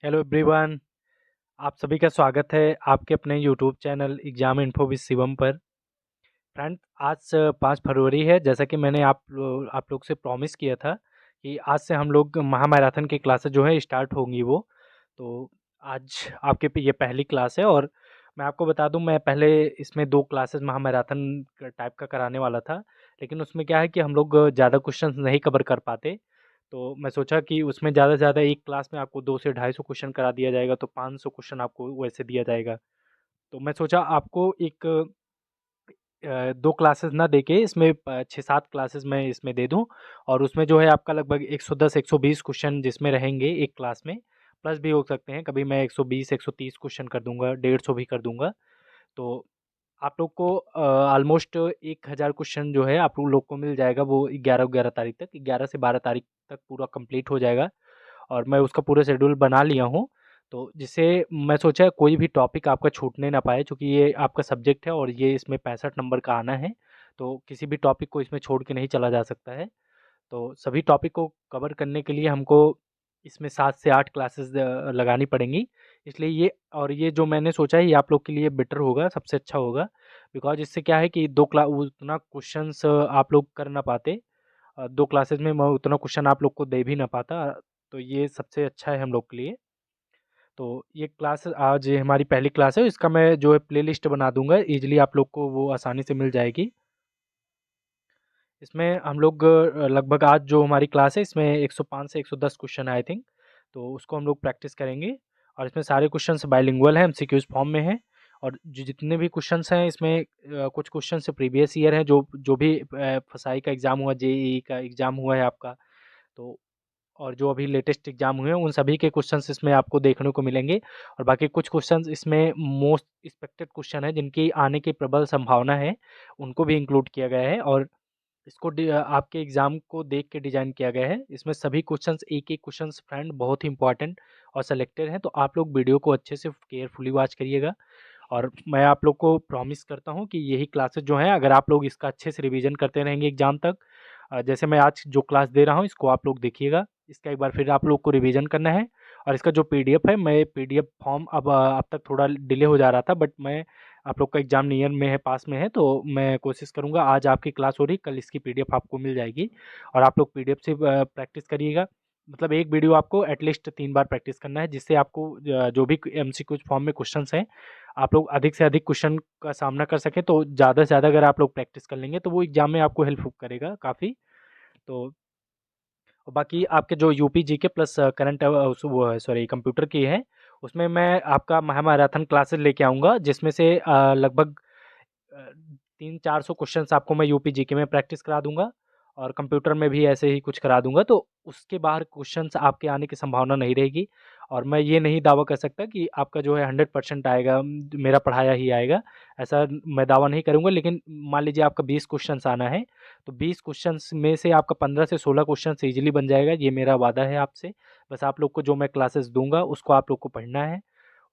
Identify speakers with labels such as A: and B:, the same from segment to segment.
A: Hello everyone. आप सभी का स्वागत है आपके अपने YouTube channel exam info with Shivam पर। फ्रेंड, आज 5 फरवरी है। जैसा कि मैंने आप लोग से प्रॉमिस किया था कि आज से हम लोग महामैराथन की क्लासेस जो है स्टार्ट होंगी वो। तो आज आपके पे ये पहली क्लास है और मैं आपको बता दूं, मैं पहले इसमें 2 क्लासेस महामैराथन टाइप का कराने वाला था। लेकिन उसमें क्या है कि हम लोग ज़्यादा क्वेश्चंस नहीं कवर कर पाते। तो मैं सोचा कि उसमें ज़्यादा से ज़्यादा एक क्लास में आपको 200 से 250 क्वेश्चन करा दिया जाएगा, तो 500 क्वेश्चन आपको वैसे दिया जाएगा। तो मैं सोचा आपको एक 2 क्लासेस ना देके इसमें 6-7 क्लासेस मैं इसमें दे दूं। और उसमें जो है आपका लगभग 110-120 क्वेश्चन जिसमें रहेंगे एक क्लास में। प्लस भी हो सकते हैं, कभी मैं 120-130 क्वेश्चन कर दूंगा, 150 भी कर दूंगा। तो आप लोग को ऑलमोस्ट 1000 क्वेश्चन जो है आप लोग को मिल जाएगा, वो 11 तारीख तक, 11 से 12 तारीख तक पूरा कंप्लीट हो जाएगा। और मैं उसका पूरा शेड्यूल बना लिया हूँ। तो जिससे मैं सोचा कोई भी टॉपिक आपका छूटने ना पाए, क्योंकि ये आपका सब्जेक्ट है और ये इसमें 65 नंबर का आना है। तो किसी भी टॉपिक को इसमें छोड़ के नहीं चला जा सकता है। तो सभी टॉपिक को कवर करने के लिए हमको इसमें 7 से 8 क्लासेस लगानी पड़ेंगी। इसलिए ये जो मैंने सोचा है ये आप लोग के लिए बेटर होगा, सबसे अच्छा होगा। बिकॉज इससे क्या है कि उतना क्वेश्चंस आप लोग कर ना पाते। 2 क्लासेस में मैं उतना क्वेश्चन आप लोग को दे भी ना पाता। तो ये सबसे अच्छा है हम लोग के लिए। तो ये क्लास आज ये हमारी पहली क्लास है, इसका मैं जो है प्लेलिस्ट बना दूंगा, इजीली आप लोग को वो आसानी से मिल जाएगी। इसमें हम लोग लगभग आज जो हमारी क्लास है इसमें 105 से 110 क्वेश्चन है आई थिंक। तो उसको हम लोग प्रैक्टिस करेंगे। और इसमें सारे क्वेश्चंस बाइलिंगुअल हैं, एमसीक्यूज फॉर्म में हैं। और जितने भी क्वेश्चंस हैं इसमें कुछ क्वेश्चन से प्रीवियस ईयर हैं, जो जो भी फसाई का एग्ज़ाम हुआ, जेईई का एग्ज़ाम हुआ है आपका। तो और जो अभी लेटेस्ट एग्जाम हुए हैं उन सभी के क्वेश्चंस इसमें आपको देखने को मिलेंगे। और बाकी कुछ क्वेश्चंस इसमें मोस्ट एक्सपेक्टेड क्वेश्चन है, जिनकी आने की प्रबल संभावना है, उनको भी इंक्लूड किया गया है। और इसको आपके एग्ज़ाम को देख के डिज़ाइन किया गया है। इसमें सभी क्वेश्चंस एक-एक क्वेश्चंस फ्रेंड बहुत ही इंपॉर्टेंट और सिलेक्टेड हैं। तो आप लोग वीडियो को अच्छे से केयरफुली वॉच करिएगा। और मैं आप लोग को प्रॉमिस करता हूँ कि यही क्लासेस जो हैं, अगर आप लोग इसका अच्छे से रिवीजन करते रहेंगे एग्ज़ाम तक, जैसे मैं आज जो क्लास दे रहा हूँ इसको आप लोग देखिएगा। इसका एक बार फिर आप लोग को रिवीजन करना है। और इसका जो पीडीएफ है, मैं पीडीएफ फॉर्म अब तक थोड़ा डिले हो जा रहा था, बट मैं आप लोग का एग्ज़ाम नियर में है, पास में है, तो मैं कोशिश करूँगा। आज आपकी क्लास हो रही, कल इसकी पीडीएफ आपको मिल जाएगी। और आप लोग पीडीएफ से प्रैक्टिस करिएगा। मतलब एक वीडियो आपको एटलीस्ट 3 बार प्रैक्टिस करना है, जिससे आपको जो भी एमसीक्यूज फॉर्म में क्वेश्चंस हैं, आप लोग अधिक से अधिक क्वेश्चन का सामना कर सकें। तो ज़्यादा से ज़्यादा अगर आप लोग प्रैक्टिस कर लेंगे तो वो एग्ज़ाम में आपको हेल्प करेगा काफ़ी। तो बाकी आपके जो यूपी जीके प्लस करंट वो है, सॉरी, कंप्यूटर की है, उसमें मैं आपका महामैराथन क्लासेस लेके आऊँगा, जिसमें से लगभग 300-400 क्वेश्चंस आपको मैं यूपी जीके में प्रैक्टिस करा दूंगा। और कंप्यूटर में भी ऐसे ही कुछ करा दूंगा। तो उसके बाहर क्वेश्चंस आपके आने की संभावना नहीं रहेगी। और मैं ये नहीं दावा कर सकता कि आपका जो है 100% आएगा, मेरा पढ़ाया ही आएगा। ऐसा मैं दावा नहीं करूंगा। लेकिन मान लीजिए आपका 20 क्वेश्चंस आना है, तो 20 क्वेश्चंस में से आपका 15 से 16 क्वेश्चन ईजिली बन जाएगा, ये मेरा वादा है आपसे। बस आप लोग को जो मैं क्लासेस दूंगा उसको आप लोग को पढ़ना है।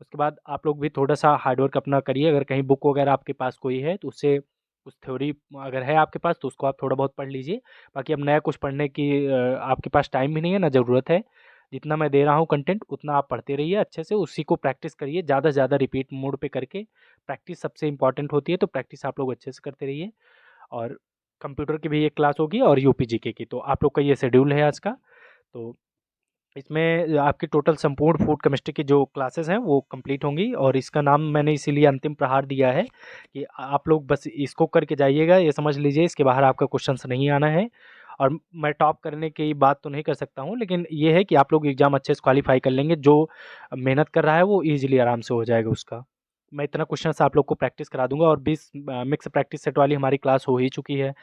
A: उसके बाद आप लोग भी थोड़ा-सा हार्ड वर्क अपना करिए। अगर कहीं बुक वगैरह आपके पास कोई है तो उससे कुछ थ्योरी अगर है आपके पास तो उसको आप थोड़ा बहुत पढ़ लीजिए। बाकी अब नया कुछ पढ़ने की आपके पास टाइम भी नहीं है, ना ज़रूरत है। जितना मैं दे रहा हूँ कंटेंट उतना आप पढ़ते रहिए अच्छे से, उसी को प्रैक्टिस करिए ज़्यादा से ज़्यादा रिपीट मोड पे करके। प्रैक्टिस सबसे इम्पोर्टेंट होती है, तो प्रैक्टिस आप लोग अच्छे से करते रहिए। और कंप्यूटर की भी एक क्लास होगी और यूपी जीके की, तो आप लोग का ये शेड्यूल है आज का। तो इसमें आपकी टोटल संपूर्ण फूड केमिस्ट्री की जो क्लासेस हैं वो कंप्लीट होंगी। और इसका नाम मैंने इसीलिए अंतिम प्रहार दिया है कि आप लोग बस इसको करके जाइएगा, ये समझ लीजिए इसके बाहर आपका क्वेश्चंस नहीं आना है। और मैं टॉप करने की बात तो नहीं कर सकता हूँ, लेकिन ये है कि आप लोग एग्ज़ाम अच्छे से क्वालिफाई कर लेंगे। जो मेहनत कर रहा है वो ईजिली आराम से हो जाएगा उसका। मैं इतना क्वेश्चंस आप लोग को प्रैक्टिस करा दूंगा। और 20 मिक्स प्रैक्टिस सेट वाली हमारी क्लास हो ही चुकी है।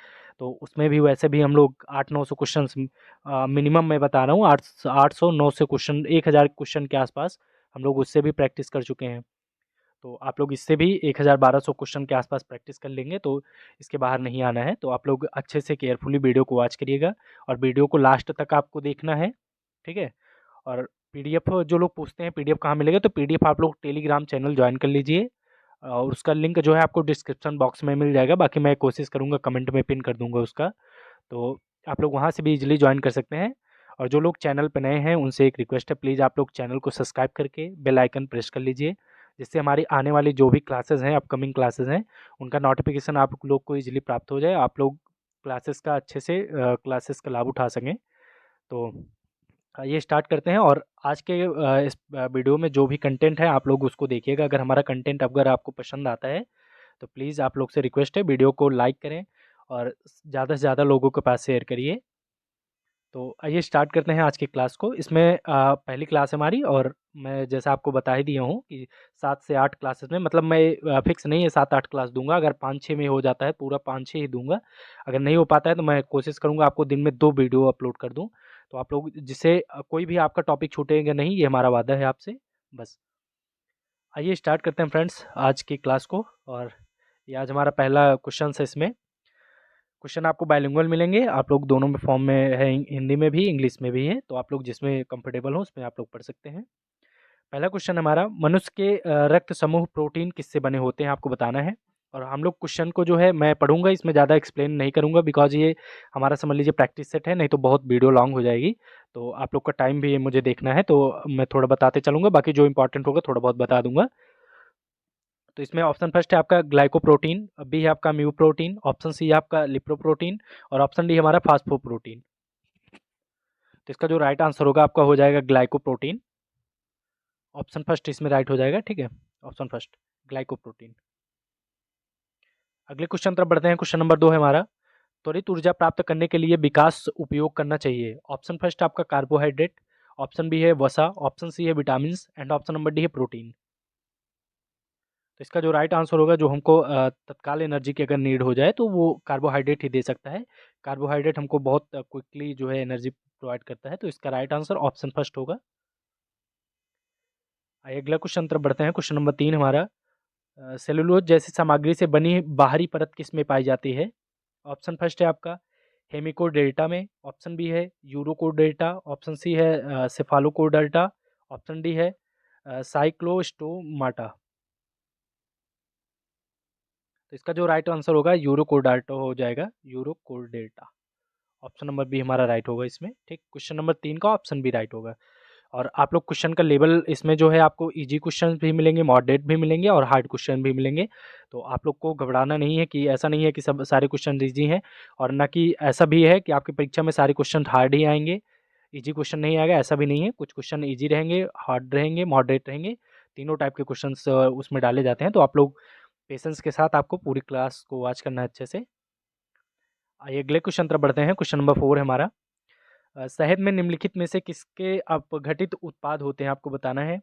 A: तो उसमें भी वैसे भी हम लोग 800-900 क्वेश्चंस मिनिमम मैं बता रहा हूँ, 800-900 क्वेश्चन, 1000 क्वेश्चन के आसपास हम लोग उससे भी प्रैक्टिस कर चुके हैं। तो आप लोग इससे भी 1000-1200 क्वेश्चन के आसपास प्रैक्टिस कर लेंगे, तो इसके बाहर नहीं आना है। तो आप लोग अच्छे से केयरफुली वीडियो को वॉच करिएगा। और वीडियो को लास्ट तक आपको देखना है, ठीक है। और पीडीएफ जो लोग पूछते हैं पीडीएफ कहाँ मिलेगा, तो पीडीएफ आप लोग टेलीग्राम चैनल ज्वाइन कर लीजिए। और उसका लिंक जो है आपको डिस्क्रिप्शन बॉक्स में मिल जाएगा। बाकी मैं कोशिश करूँगा कमेंट में पिन कर दूँगा उसका। तो आप लोग वहाँ से भी इजीली ज्वाइन कर सकते हैं। और जो लोग चैनल पे नए हैं उनसे एक रिक्वेस्ट है, प्लीज़ आप लोग चैनल को सब्सक्राइब करके बेल आइकन प्रेस कर लीजिए, जिससे हमारी आने वाली जो भी क्लासेस हैं, अपकमिंग क्लासेस हैं, उनका नोटिफिकेशन आप लोग को ईजिली प्राप्त हो जाए, आप लोग क्लासेस का अच्छे से क्लासेस का लाभ उठा सकें। तो ये स्टार्ट करते हैं। और आज के इस वीडियो में जो भी कंटेंट है आप लोग उसको देखिएगा। अगर हमारा कंटेंट अगर आपको पसंद आता है तो प्लीज़ आप लोग से रिक्वेस्ट है, वीडियो को लाइक करें और ज़्यादा से ज़्यादा लोगों के पास शेयर करिए। तो आइए स्टार्ट करते हैं आज की क्लास को। इसमें पहली क्लास है हमारी, और मैं जैसा आपको बता ही दिया हूँ कि 7 से 8 क्लासेस में, मतलब मैं फिक्स नहीं है 7-8 क्लास दूंगा, अगर 5-6 में हो जाता है पूरा 5-6 ही दूंगा। अगर नहीं हो पाता है तो मैं कोशिश करूँगा आपको दिन में 2 वीडियो अपलोड कर दूँ। तो आप लोग जिससे कोई भी आपका टॉपिक छूटेगा नहीं, ये हमारा वादा है आपसे। बस आइए स्टार्ट करते हैं फ्रेंड्स आज की क्लास को। और ये आज हमारा पहला क्वेश्चन है। इसमें क्वेश्चन आपको बाइलिंगुअल मिलेंगे, आप लोग दोनों में फॉर्म में है, हिंदी में भी इंग्लिश में भी है, तो आप लोग जिसमें कंफर्टेबल हो उसमें आप लोग पढ़ सकते हैं। पहला क्वेश्चन हमारा, मनुष्य के रक्त समूह प्रोटीन किससे बने होते हैं, आपको बताना है। और हम लोग क्वेश्चन को जो है मैं पढ़ूंगा, इसमें ज़्यादा एक्सप्लेन नहीं करूंगा, बिकॉज ये हमारा समझ लीजिए प्रैक्टिस सेट है, नहीं तो बहुत वीडियो लॉन्ग हो जाएगी। तो आप लोग का टाइम भी मुझे देखना है, तो मैं थोड़ा बताते चलूँगा, बाकी जो इंपॉर्टेंट होगा थोड़ा बहुत बता दूंगा। तो इसमें ऑप्शन फर्स्ट है आपका ग्लाइकोप्रोटीन, बी है आपका म्यूप्रोटीन, ऑप्शन सी है आपका लिप्रोप्रोटीन, और ऑप्शन डी हमारा फास्फोप्रोटीन। तो इसका जो राइट आंसर होगा आपका हो जाएगा ग्लाइकोप्रोटीन। ऑप्शन फर्स्ट इसमें राइट हो जाएगा, ठीक है, ऑप्शन फर्स्ट ग्लाइकोप्रोटीन। अगले क्वेश्चन तरफ बढ़ते हैं। क्वेश्चन नंबर 2 है हमारा, त्वरित ऊर्जा प्राप्त करने के लिए विकास उपयोग करना चाहिए। ऑप्शन फर्स्ट आपका कार्बोहाइड्रेट, ऑप्शन बी है वसा, ऑप्शन सी है vitamin and option number D है प्रोटीन। तो इसका जो राइट आंसर होगा, जो हमको तत्काल एनर्जी की अगर नीड हो जाए तो वो कार्बोहाइड्रेट ही दे सकता है। कार्बोहाइड्रेट हमको बहुत क्विकली जो है एनर्जी प्रोवाइड करता है, तो इसका राइट आंसर ऑप्शन फर्स्ट होगा। आइए अगला क्वेश्चन तरफ बढ़ते हैं। क्वेश्चन नंबर 3 हमारा, सेलुलोज जैसी सामग्री से बनी बाहरी परत किस में पाई जाती है। ऑप्शन फर्स्ट है आपका हेमिकोडेल्टा में, ऑप्शन बी है यूरोकोडेल्टा, ऑप्शन सी है सेफालोकोडेल्टा, ऑप्शन डी है साइक्लोस्टोमाटा। तो इसका जो राइट आंसर होगा यूरोकोडाल्टा हो जाएगा, यूरोकोडेल्टा। ऑप्शन नंबर बी हमारा राइट होगा इसमें, ठीक। क्वेश्चन नंबर 3 का ऑप्शन बी राइट होगा। और आप लोग क्वेश्चन का लेवल इसमें जो है आपको इजी क्वेश्चन भी मिलेंगे, मॉडरेट भी मिलेंगे और हार्ड क्वेश्चन भी मिलेंगे। तो आप लोग को घबराना नहीं है, कि ऐसा नहीं है कि सब सारे क्वेश्चन इजी हैं, और ना कि ऐसा भी है कि आपकी परीक्षा में सारे क्वेश्चन हार्ड ही आएंगे, इजी क्वेश्चन नहीं आएगा, ऐसा भी नहीं है। कुछ क्वेश्चन इजी रहेंगे, हार्ड रहेंगे, मॉडरेट रहेंगे, तीनों टाइप के क्वेश्चन उसमें डाले जाते हैं। तो आप लोग पेशेंस के साथ आपको पूरी क्लास को वॉच करना है अच्छे से। आइए अगले क्वेश्चन तरफ बढ़ते हैं। क्वेश्चन नंबर 4 है हमारा, शहद में निम्नलिखित में से किसके अपघटित उत्पाद होते हैं, आपको बताना है।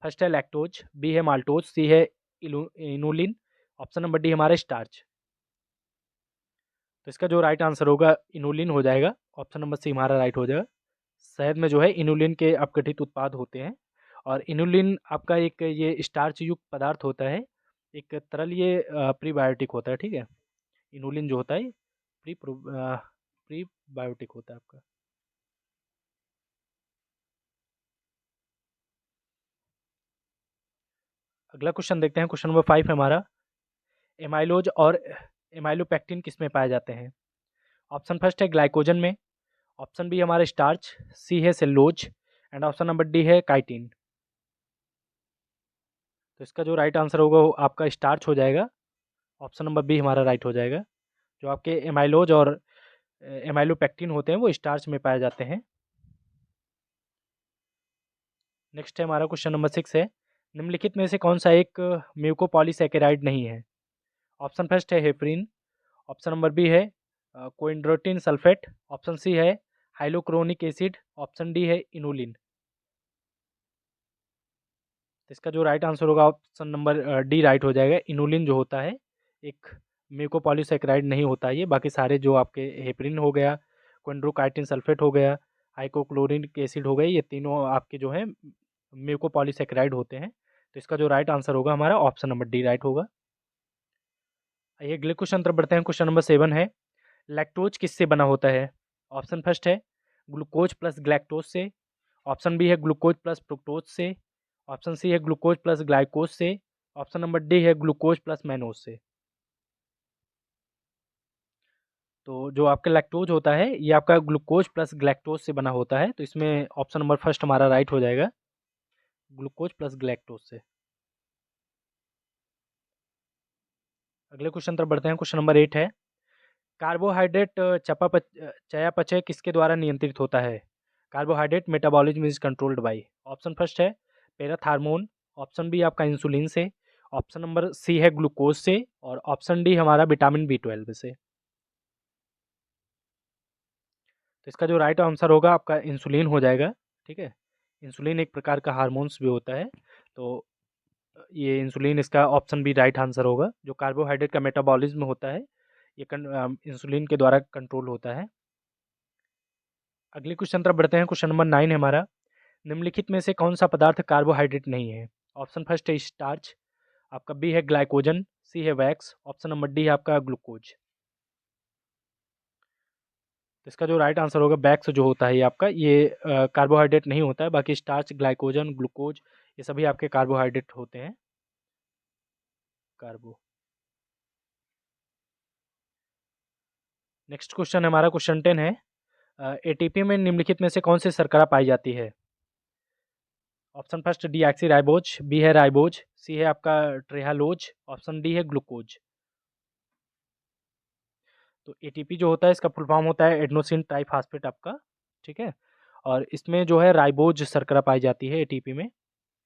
A: फर्स्ट है लैक्टोज, बी है माल्टोज, सी है इनुलिन, ऑप्शन नंबर डी हमारा स्टार्च। तो इसका जो राइट आंसर होगा इनुलिन हो जाएगा, ऑप्शन नंबर सी हमारा राइट हो जाएगा। शहद में जो है इनुलिन के अपघटित उत्पाद होते हैं। और इनुलिन आपका एक ये स्टार्च युक्त पदार्थ होता है, एक तरल ये प्रीबायोटिक होता है, ठीक है। इनुलिन जो होता है प्रीबायोटिक होता है आपका। अगला क्वेश्चन देखते हैं। क्वेश्चन नंबर 5 है हमारा, एमाइलोज और एमाइलोपेक्टिन किस में पाए जाते हैं। ऑप्शन फर्स्ट है ग्लाइकोजन में, ऑप्शन बी हमारे स्टार्च, सी है सेल्लोज, एंड ऑप्शन नंबर डी है काइटिन। तो इसका जो राइट आंसर होगा वो आपका स्टार्च हो जाएगा, ऑप्शन नंबर बी हमारा राइट हो जाएगा। जो आपके एमाइलोज और एमाइलोपेक्टिन होते हैं वो स्टार्च में पाए जाते हैं। नेक्स्ट है हमारा क्वेश्चन नंबर 6 है, निम्नलिखित में से कौन सा एक म्यूकोपॉलीसैकेराइड नहीं है। ऑप्शन फर्स्ट है हेपरिन, ऑप्शन नंबर बी है कोइंड्रोटिन सल्फेट, ऑप्शन सी है हाइलोक्रोनिक एसिड, ऑप्शन डी है इनुलिन। तो इसका जो राइट आंसर होगा ऑप्शन नंबर डी राइट हो जाएगा। इनुलिन जो होता है एक म्यूकोपॉलीसैकेराइड नहीं होता है ये, बाकी सारे जो आपके हेपरिन हो गया, कोइंड्रोकाइटिन सल्फेट हो गया, हाइपोक्लोरिक एसिड हो गए, ये तीनों आपके जो है म्यूकोपॉलीसैकेराइड होते हैं। तो इसका जो राइट आंसर होगा हमारा ऑप्शन नंबर डी राइट होगा। आइए अगले क्वेश्चन तरफ बढ़ते हैं। क्वेश्चन नंबर 7 है, लैक्टोज किससे बना होता है। ऑप्शन फर्स्ट है ग्लूकोज प्लस ग्लैक्टोज से, ऑप्शन बी है ग्लूकोज प्लस फ्रुक्टोज से, ऑप्शन सी है ग्लूकोज प्लस ग्लाइकोज से, ऑप्शन नंबर डी है ग्लूकोज प्लस मैनोज से। तो जो आपका लैक्टोज होता है ये आपका ग्लूकोज प्लस ग्लैक्टोज से बना होता है, तो इसमें ऑप्शन नंबर फर्स्ट हमारा राइट हो जाएगा, ग्लूकोज प्लस ग्लैक्टोज से। अगले क्वेश्चन तरफ बढ़ते हैं। क्वेश्चन नंबर 8 है, कार्बोहाइड्रेट चयापचय किसके द्वारा नियंत्रित होता है? Carbohydrate metabolism is controlled by. Option first है पैराथार्मोन, ऑप्शन बी आपका इंसुलिन से, ऑप्शन नंबर सी है ग्लूकोज से, और ऑप्शन डी हमारा विटामिन B12 से। तो इसका जो राइट आंसर होगा आपका इंसुलिन हो जाएगा। ठीक है, इंसुलिन एक प्रकार का हार्मोन्स भी होता है, तो ये इंसुलिन इसका ऑप्शन बी राइट आंसर होगा। जो कार्बोहाइड्रेट का मेटाबॉलिज्म होता है ये इंसुलिन के द्वारा कंट्रोल होता है। अगले क्वेश्चन तरफ बढ़ते हैं। क्वेश्चन नंबर 9 है हमारा, निम्नलिखित में से कौन सा पदार्थ कार्बोहाइड्रेट नहीं है? ऑप्शन फर्स्ट है स्टार्च, आपका बी है ग्लाइकोजन, सी है वैक्स, ऑप्शन नंबर डी है आपका ग्लूकोज। तो इसका जो राइट आंसर होगा वैक्स जो होता है ये आपका ये कार्बोहाइड्रेट नहीं होता है, बाकी स्टार्च, ग्लाइकोजन, ग्लूकोज ये सभी आपके कार्बोहाइड्रेट होते हैं। कार्बो। नेक्स्ट क्वेश्चन हमारा क्वेश्चन 10 है, एटीपी में निम्नलिखित में से कौन सी शर्करा पाई जाती है? Option first deoxyribose, B है राइबोज, सी है आपका ट्रेहालोज, ऑप्शन डी है ग्लूकोज। तो एटीपी जो होता है इसका फुल फॉर्म होता है एडेनोसिन ट्राइफॉस्फेट आपका। ठीक है, और इसमें जो है राइबोज शर्करा पाई जाती है एटीपी में।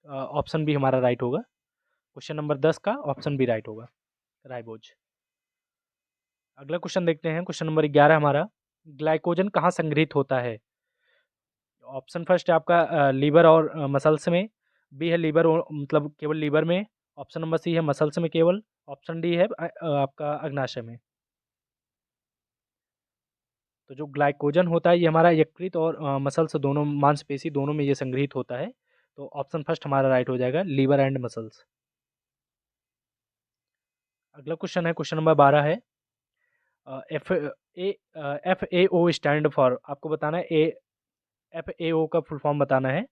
A: ऑप्शन बी हमारा राइट होगा। क्वेश्चन नंबर 10 का ऑप्शन बी राइट होगा, राइबोज। अगला क्वेश्चन देखते हैं। क्वेश्चन नंबर 11 हमारा, ग्लाइकोजन कहाँ संग्रहित होता है? ऑप्शन फर्स्ट है आपका लीवर और मसल्स में, बी है लीवर मतलब केवल लीवर में, ऑप्शन नंबर सी है मसल्स में केवल, ऑप्शन डी है आपका अग्नाशय में। तो जो ग्लाइकोजन होता है ये हमारा यकृत और मसल्स दोनों, मांसपेशी दोनों में ये संग्रहित होता है। तो ऑप्शन फर्स्ट हमारा राइट हो जाएगा, लीवर एंड मसल्स। अगला क्वेश्चन है क्वेश्चन नंबर 12 है, FAO स्टैंड फॉर, आपको बताना है FAO का फुल फॉर्म बताना है।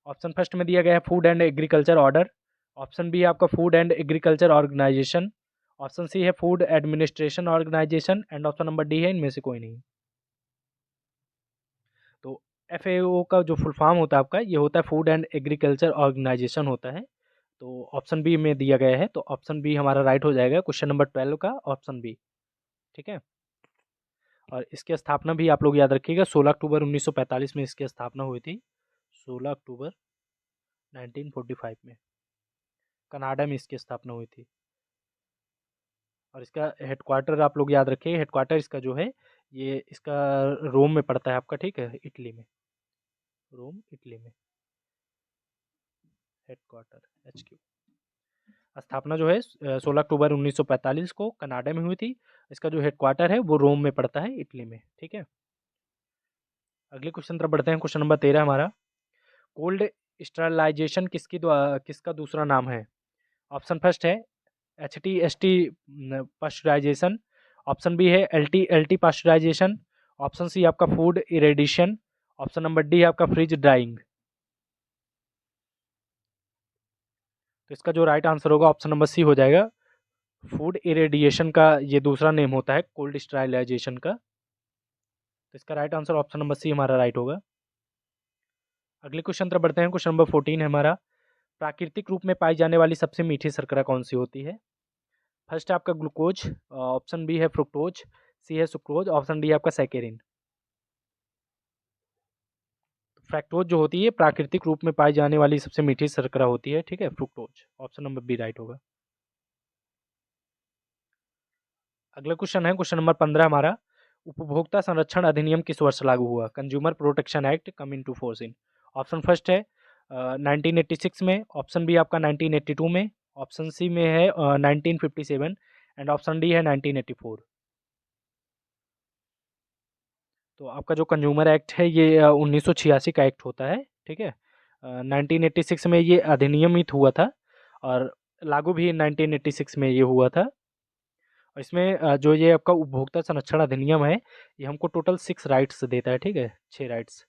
A: ऑप्शन फर्स्ट में दिया गया है food and agriculture order, option b है आपका food and agriculture organisation, option सी है food administration organisation, and option number D है इनमें से कोई नहीं। तो FAO का जो फुल फॉर्म होता है आपका ये होता है फूड एंड एग्रीकल्चर ऑर्गेनाइजेशन होता है। तो ऑप्शन बी में दिया गया है, तो ऑप्शन बी हमारा राइट हो जाएगा क्वेश्चन नंबर 12 का ऑप्शन बी। ठीक है, और इसकी स्थापना भी आप लोग याद रखिएगा 16 अक्टूबर 1945 में इसकी स्थापना हुई थी। 16 अक्टूबर 1945 में कनाडा में इसकी स्थापना हुई थी। और इसका हेडक्वार्टर आप लोग याद रखिए, हेडक्वार्टर इसका जो है ये इसका रोम में पड़ता है आपका। ठीक है, इटली में, रोम इटली में हेडक्वार्टर HQ। स्थापना जो है 16 अक्टूबर 1945 को कनाडा में हुई थी। इसका जो हेडक्वार्टर है वो रोम में पड़ता है, इटली में। ठीक है, अगले क्वेश्चन तरफ बढ़ते हैं। क्वेश्चन नंबर 13 हमारा, कोल्ड स्टरलाइजेशन किसका दूसरा नाम है? ऑप्शन फर्स्ट है HTST पास्चराइजेशन, ऑप्शन बी है LT पास्चराइजेशन, ऑप्शन सी आपका फूड इरेडिशन, ऑप्शन नंबर डी है आपका फ्रिज ड्राइंग। तो इसका जो राइट आंसर होगा ऑप्शन नंबर सी हो जाएगा, फूड इरेडिएशन का ये दूसरा नेम होता है कोल्ड स्टरलाइजेशन का। तो इसका right answer option number C हमारा राइट होगा। अगले क्वेश्चन तरफ बढ़ते हैं। क्वेश्चन नंबर 14 है हमारा, प्राकृतिक रूप में पाई जाने वाली सबसे मीठी शर्करा कौन सी होती है? फर्स्ट है आपका ग्लूकोज, ऑप्शन बी है फ्रुक्टोज, सी है सुक्रोज, ऑप्शन डी है आपका सैकेरिन। फ्रैक्टोज जो होती है प्राकृतिक रूप में पाई जाने वाली सबसे मीठी शर्करा होती है। ठीक है, fructose, option number B right होगा। अगला क्वेश्चन है क्वेश्चन नंबर 15 हमारा, उपभोक्ता संरक्षण अधिनियम किस वर्ष लागू हुआ? Consumer protection act come into force in. Option first है 1986 में, ऑप्शन बी आपका 1982 में, ऑप्शन सी में है 1957, एंड ऑप्शन डी है 1984। तो आपका जो कंज्यूमर एक्ट है ये 1986 का एक्ट होता है। ठीक है, 1986 में ये अधिनियमित हुआ था और लागू भी 1986 में ये हुआ था। और इसमें जो ये आपका उपभोक्ता संरक्षण अधिनियम है ये हमको टोटल 6 राइट्स देता है। ठीक है, 6 राइट्स,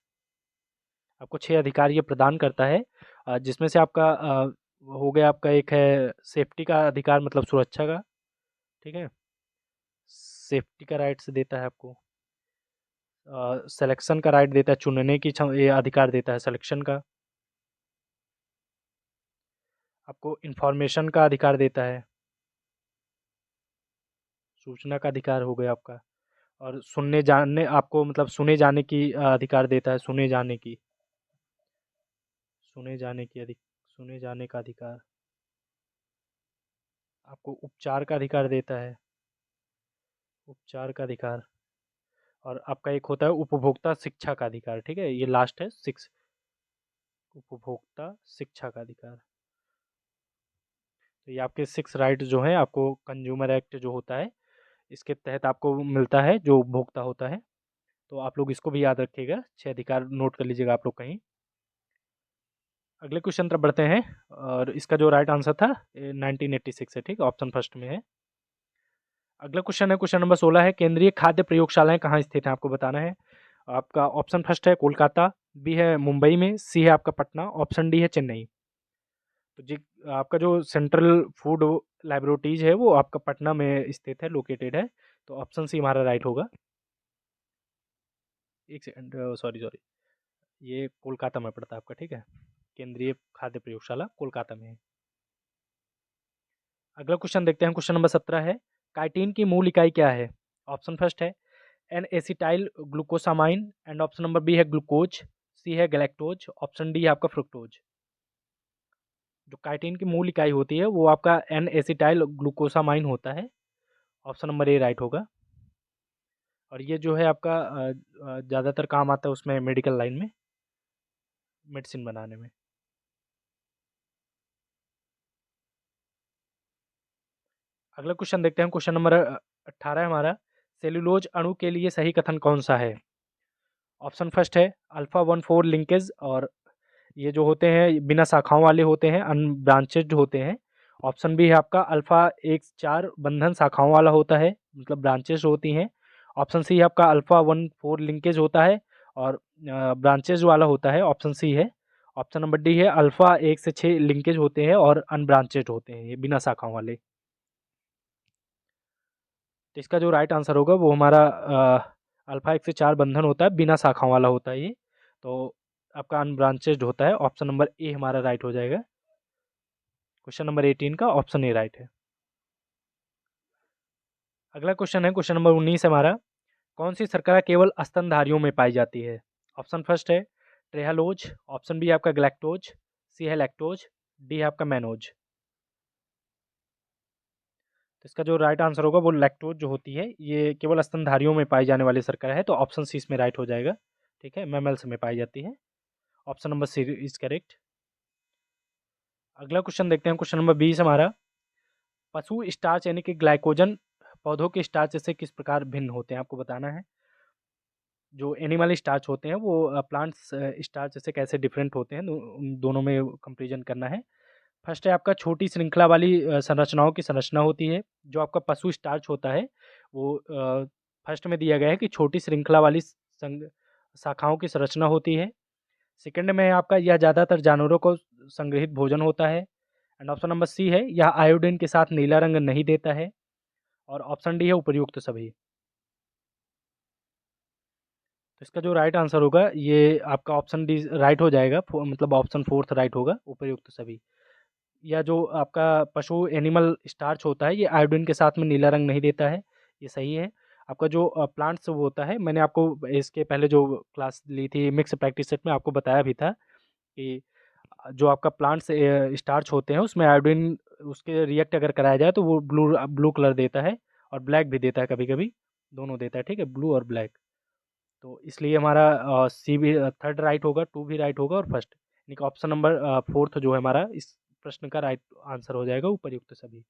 A: आपको 6 अधिकार ये प्रदान करता है, जिसमें से आपका हो गया आपका एक है सेफ्टी का अधिकार, मतलब सुरक्षा का। ठीक है, सेफ्टी का राइट्स देता है आपको, सिलेक्शन का राइट देता है, चुनने की ये अधिकार देता है सिलेक्शन का, आपको इंफॉर्मेशन का अधिकार देता है, सूचना का अधिकार हो गया आपका, और सुनने जानने आपको मतलब सुने जाने की अधिकार देता है, सुने जाने का अधिकार, आपको उपचार का अधिकार देता है, उपचार का अधिकार, और आपका एक होता है उपभोक्ता शिक्षा का अधिकार। ठीक है, ये लास्ट है 6, उपभोक्ता शिक्षा का अधिकार। तो ये आपके 6 राइट जो हैं आपको कंज्यूमर एक्ट जो होता है इसके तहत आपको मिलता है, जो उपभोक्ता होता है। तो आप लोग इसको भी याद रखिएगा, 6 अधिकार नोट कर लीजिएगा आप लोग कहीं। अगले क्वेश्चन तरफ बढ़ते हैं, और इसका जो राइट आंसर था 1986 है। ठीक है, ऑप्शन फर्स्ट में है। अगला क्वेश्चन है क्वेश्चन नंबर 16 है, केंद्रीय खाद्य प्रयोगशालाएं कहाँ स्थित हैं आपको बताना है। आपका ऑप्शन फर्स्ट है कोलकाता, बी है मुंबई में, सी है आपका पटना, ऑप्शन डी है चेन्नई। तो जी आपका जो सेंट्रल फूड लैबोरेटरीज है वो आपका पटना में स्थित है, लोकेटेड है। तो ऑप्शन सी हमारा राइट होगा। एक सेकंड, सॉरी सॉरी, ये कोलकाता में पड़ता है आपका। ठीक है, केंद्रीय खाद्य प्रयोगशाला कोलकाता में है। अगला क्वेश्चन देखते हैं, क्वेश्चन नंबर 17 है, काइटिन की मूल इकाई क्या है। ऑप्शन फर्स्ट है N acetyl glucosamine, and option number B है ग्लूकोज, सी है गैलेक्टोज, ऑप्शन डी है आपका फ्रुक्टोज। जो काइटिन की मूल इकाई होती है वो आपका एन एसिटाइल ग्लूकोसामाइन होता है, ऑप्शन नंबर ए राइट होगा। और ये जो है आपका ज़्यादातर काम आता है उसमें मेडिकल लाइन में, मेडिसिन बनाने में। अगला क्वेश्चन देखते हैं, क्वेश्चन नंबर 18 हमारा, सेलुलोज अणु के लिए सही कथन कौन सा है। ऑप्शन फर्स्ट है अल्फा 1,4 लिंकेज, और ये जो होते हैं बिना शाखाओं वाले होते हैं, अनब्रांचेड होते हैं। ऑप्शन बी है आपका अल्फा 1,4 बंधन शाखाओं वाला होता है, मतलब ब्रांचेस होती हैं। ऑप्शन सी है आपका अल्फा 1,4 लिंकेज होता है और ब्रांचेज वाला होता है, ऑप्शन सी है। ऑप्शन नंबर डी है अल्फा 1 से 6 लिंकेज होते हैं और अनब्रांचेड होते हैं, ये बिना शाखाओं वाले। तो इसका जो राइट आंसर होगा वो हमारा अल्फा 1 से 4 बंधन होता है, बिना शाखाओं वाला होता है ये। तो आपका अनब्रांचेड होता है, ऑप्शन नंबर ए हमारा राइट हो जाएगा। क्वेश्चन नंबर 18 का ऑप्शन ए राइट है। अगला क्वेश्चन है क्वेश्चन नंबर 19 हमारा, कौन सी शर्करा केवल स्तनधारियों में पाई जाती है। ऑप्शन फर्स्ट है ट्रेहालोज, ऑप्शन बी आपका ग्लैक्टोज, सी है लैक्टोज, डी है आपका मैनोज। तो इसका जो राइट आंसर होगा वो लैक्टोज जो होती है ये केवल स्तनधारियों में पाई जाने वाली शर्करा है, तो ऑप्शन सी इसमें राइट हो जाएगा। ठीक है, मैमल्स में पाई जाती है, option number C is correct. अगला क्वेश्चन देखते हैं, क्वेश्चन नंबर 20 हमारा, पशु स्टार्च यानी कि ग्लाइकोजन पौधों के स्टार्च से किस प्रकार भिन्न होते हैं आपको बताना है। जो एनिमल स्टार्च होते हैं वो प्लांट्स स्टार्च से कैसे डिफरेंट होते हैं, उन दोनों में कंपेरिजन करना है। फर्स्ट है आपका छोटी श्रृंखला वाली संरचनाओं की संरचना होती है। जो आपका पशु स्टार्च होता है वो फर्स्ट में दिया गया है कि छोटी श्रृंखला वाली शाखाओं की संरचना होती है। सेकंड में है आपका यह ज़्यादातर जानवरों को संग्रहित भोजन होता है, एंड ऑप्शन नंबर सी है यह आयोडीन के साथ नीला रंग नहीं देता है, और ऑप्शन डी है उपयुक्त सभी। तो इसका जो राइट आंसर होगा ये आपका ऑप्शन डी राइट हो जाएगा, मतलब ऑप्शन फोर्थ राइट होगा, उपयुक्त सभी। या जो आपका पशु एनिमल स्टार्च होता है ये आयोडीन के साथ में नीला रंग नहीं देता है, ये सही है। आपका जो प्लांट्स वो होता है, मैंने आपको इसके पहले जो क्लास ली थी मिक्स प्रैक्टिस सेट में आपको बताया भी था कि जो आपका प्लांट्स स्टार्च होते हैं उसमें आयोडीन उसके रिएक्ट अगर कराया जाए तो वो ब्लू ब्लू कलर देता है, और ब्लैक भी देता है कभी कभी, दोनों देता है। ठीक है, ब्लू और ब्लैक। तो इसलिए हमारा सी भी थर्ड राइट होगा, टू भी राइट होगा, और फर्स्ट यानी कि ऑप्शन नंबर फोर्थ जो है हमारा इस प्रश्न का राइट आंसर हो जाएगा, उपयुक्त सभी।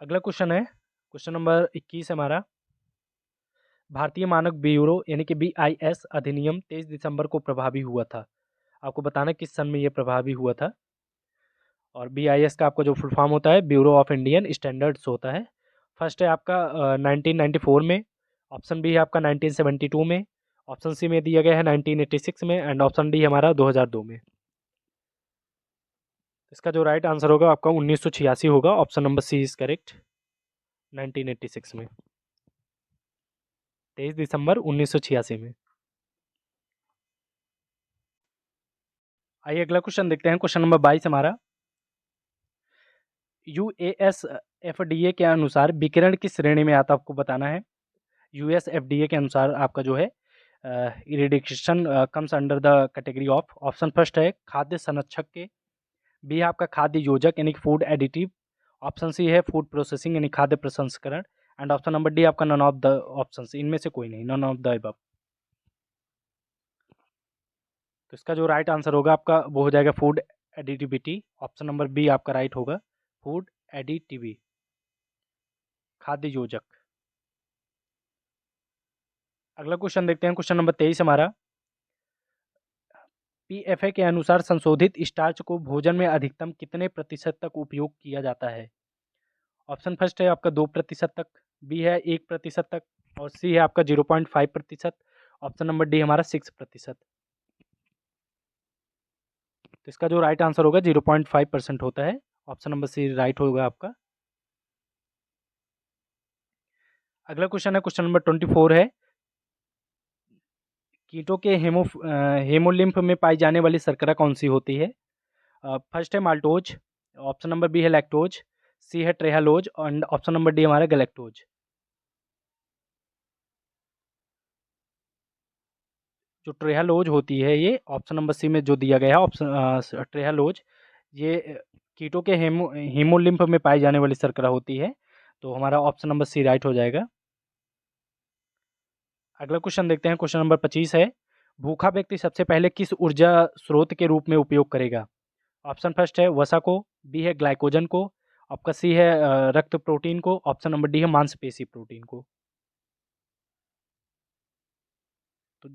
A: अगला क्वेश्चन है क्वेश्चन नंबर 21 हमारा, भारतीय मानक ब्यूरो यानी कि BIS अधिनियम 23 दिसंबर को प्रभावी हुआ था। आपको बताना किस सन में ये प्रभावी हुआ था। और BIS का आपका जो फुल फॉर्म होता है ब्यूरो ऑफ इंडियन स्टैंडर्ड्स होता है। फर्स्ट है आपका 1994 में, ऑप्शन बी है आपका 1972 में, ऑप्शन सी में दिया गया है 1986 में, एंड ऑप्शन डी हमारा 2002 में। इसका जो राइट आंसर होगा आपका 1986 होगा, option number C is correct. 1986 में, 23 दिसंबर 1986 में। आइए अगला क्वेश्चन देखते हैं। क्वेश्चन नंबर 22 हमारा, यूएस एफडीए के अनुसार विकिरण किस श्रेणी में आता है, आपको बताना है। यूएस एफडीए के अनुसार आपका जो है irradiation comes under the category of, option first है खाद्य संरक्षक के, बी है आपका खाद्य योजक यानी कि फूड एडिटिव, ऑप्शन सी है फूड प्रोसेसिंग यानी खाद्य प्रसंस्करण, एंड ऑप्शन नंबर डी आपका नन ऑफ द ऑप्शन, इनमें से कोई नहीं, नन ऑफ द अबव। तो इसका जो राइट आंसर होगा आपका वो हो जाएगा food additivity, option number B आपका राइट होगा, फूड एडिटिवी, खाद्य योजक। अगला क्वेश्चन देखते हैं। क्वेश्चन नंबर 23 हमारा, पीएफए के अनुसार संशोधित स्टार्च को भोजन में अधिकतम कितने प्रतिशत तक उपयोग किया जाता है। ऑप्शन फर्स्ट है आपका 2% तक, बी है 1% तक, और सी है आपका 0.5%, ऑप्शन नंबर डी हमारा 6%। तो इसका जो राइट आंसर होगा 0.5% होता है, ऑप्शन नंबर सी राइट होगा आपका। अगला क्वेश्चन है क्वेश्चन नंबर 24 है, कीटों के हेमोलिम्फ में पाई जाने वाली शर्करा कौन सी होती है। फर्स्ट है माल्टोज, ऑप्शन नंबर बी है लैक्टोज, सी है ट्रेहालोज, और ऑप्शन नंबर डी हमारा गैलेक्टोज। जो ट्रेहालोज होती है ये ऑप्शन नंबर सी में जो दिया गया है ऑप्शन ट्रेहालोज, ये कीटों के हीमोलिम्फ में पाई जाने वाली शर्करा होती है, तो हमारा ऑप्शन नंबर सी राइट हो जाएगा। अगला क्वेश्चन देखते हैं। क्वेश्चन नंबर 25 है, भूखा व्यक्ति सबसे पहले किस ऊर्जा स्रोत के रूप में उपयोग करेगा। ऑप्शन फर्स्ट है वसा को, बी है ग्लाइकोजन को, आपका सी है रक्त प्रोटीन को, ऑप्शन नंबर डी है मांसपेशी प्रोटीन को। तो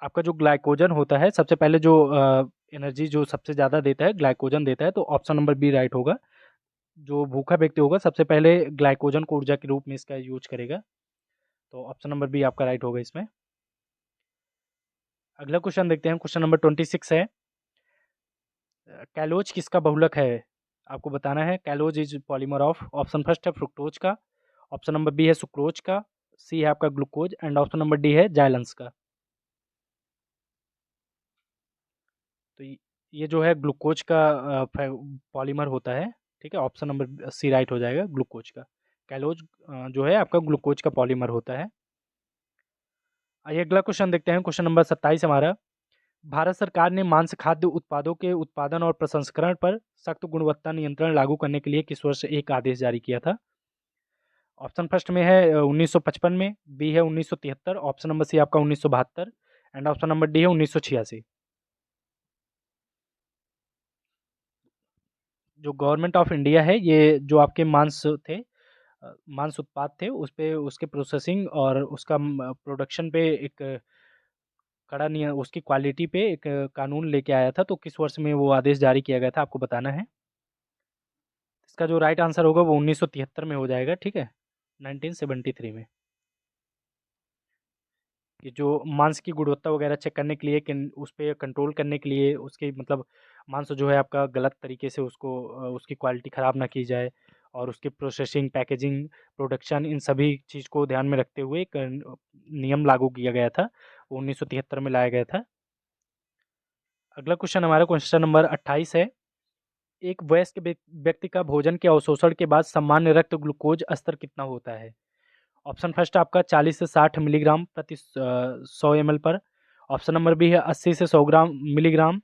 A: आपका जो ग्लाइकोजन होता है सबसे पहले जो एनर्जी जो सबसे ज़्यादा देता है ग्लाइकोजन देता है, तो ऑप्शन नंबर बी राइट होगा। जो भूखा व्यक्ति होगा सबसे पहले ग्लाइकोजन को ऊर्जा के रूप में इसका यूज करेगा, तो ऑप्शन नंबर बी आपका राइट होगा इसमें। अगला क्वेश्चन देखते हैं। क्वेश्चन नंबर 26 है, कैलोज किसका बहुलक है, आपको बताना है। Callose is polymer of, option first है फ्रुक्टोज का, ऑप्शन नंबर बी है सुक्रोज का, सी है आपका glucose, and option number D है जाइलेंस का। तो ये जो है ग्लूकोज का पॉलीमर होता है, ठीक है, ऑप्शन नंबर सी राइट हो जाएगा ग्लूकोज का। कैलोज जो है आपका ग्लूकोज का पॉलीमर होता है। आइए अगला क्वेश्चन देखते हैं। क्वेश्चन नंबर 27 हमारा, भारत सरकार ने मांस खाद्य उत्पादों के उत्पादन और प्रसंस्करण पर सख्त गुणवत्ता नियंत्रण लागू करने के लिए किस वर्ष एक आदेश जारी किया था। ऑप्शन फर्स्ट में है 1955 में, बी है 1973, ऑप्शन नंबर सी आपका 1972, एंड ऑप्शन नंबर डी है 1986। जो गवर्नमेंट ऑफ इंडिया है ये जो आपके मांस थे मांस उत्पाद थे उस पे उसके प्रोसेसिंग और उसका प्रोडक्शन पे एक कड़ा नियम, उसकी क्वालिटी पे एक कानून लेके आया था, तो किस वर्ष में वो आदेश जारी किया गया था आपको बताना है। इसका जो राइट आंसर होगा वो 1973 में हो जाएगा, ठीक है, 1973 में। ये जो मांस की गुणवत्ता वगैरह चेक करने के लिए उस पर कंट्रोल करने के लिए उसके मतलब मांस जो है आपका गलत तरीके से उसको उसकी क्वालिटी ख़राब ना की जाए, और उसकी प्रोसेसिंग पैकेजिंग प्रोडक्शन इन सभी चीज़ को ध्यान में रखते हुए एक नियम लागू किया गया था, वो 1973 में लाया गया था। अगला क्वेश्चन हमारा क्वेश्चन नंबर 28 है, एक वयस्क व्यक्ति का भोजन के अवशोषण के बाद सामान्य रक्त ग्लूकोज स्तर कितना होता है। ऑप्शन फर्स्ट आपका 40 से 60 मिलीग्राम प्रति 100 ml पर, ऑप्शन नंबर बी है 80 से 100 मिलीग्राम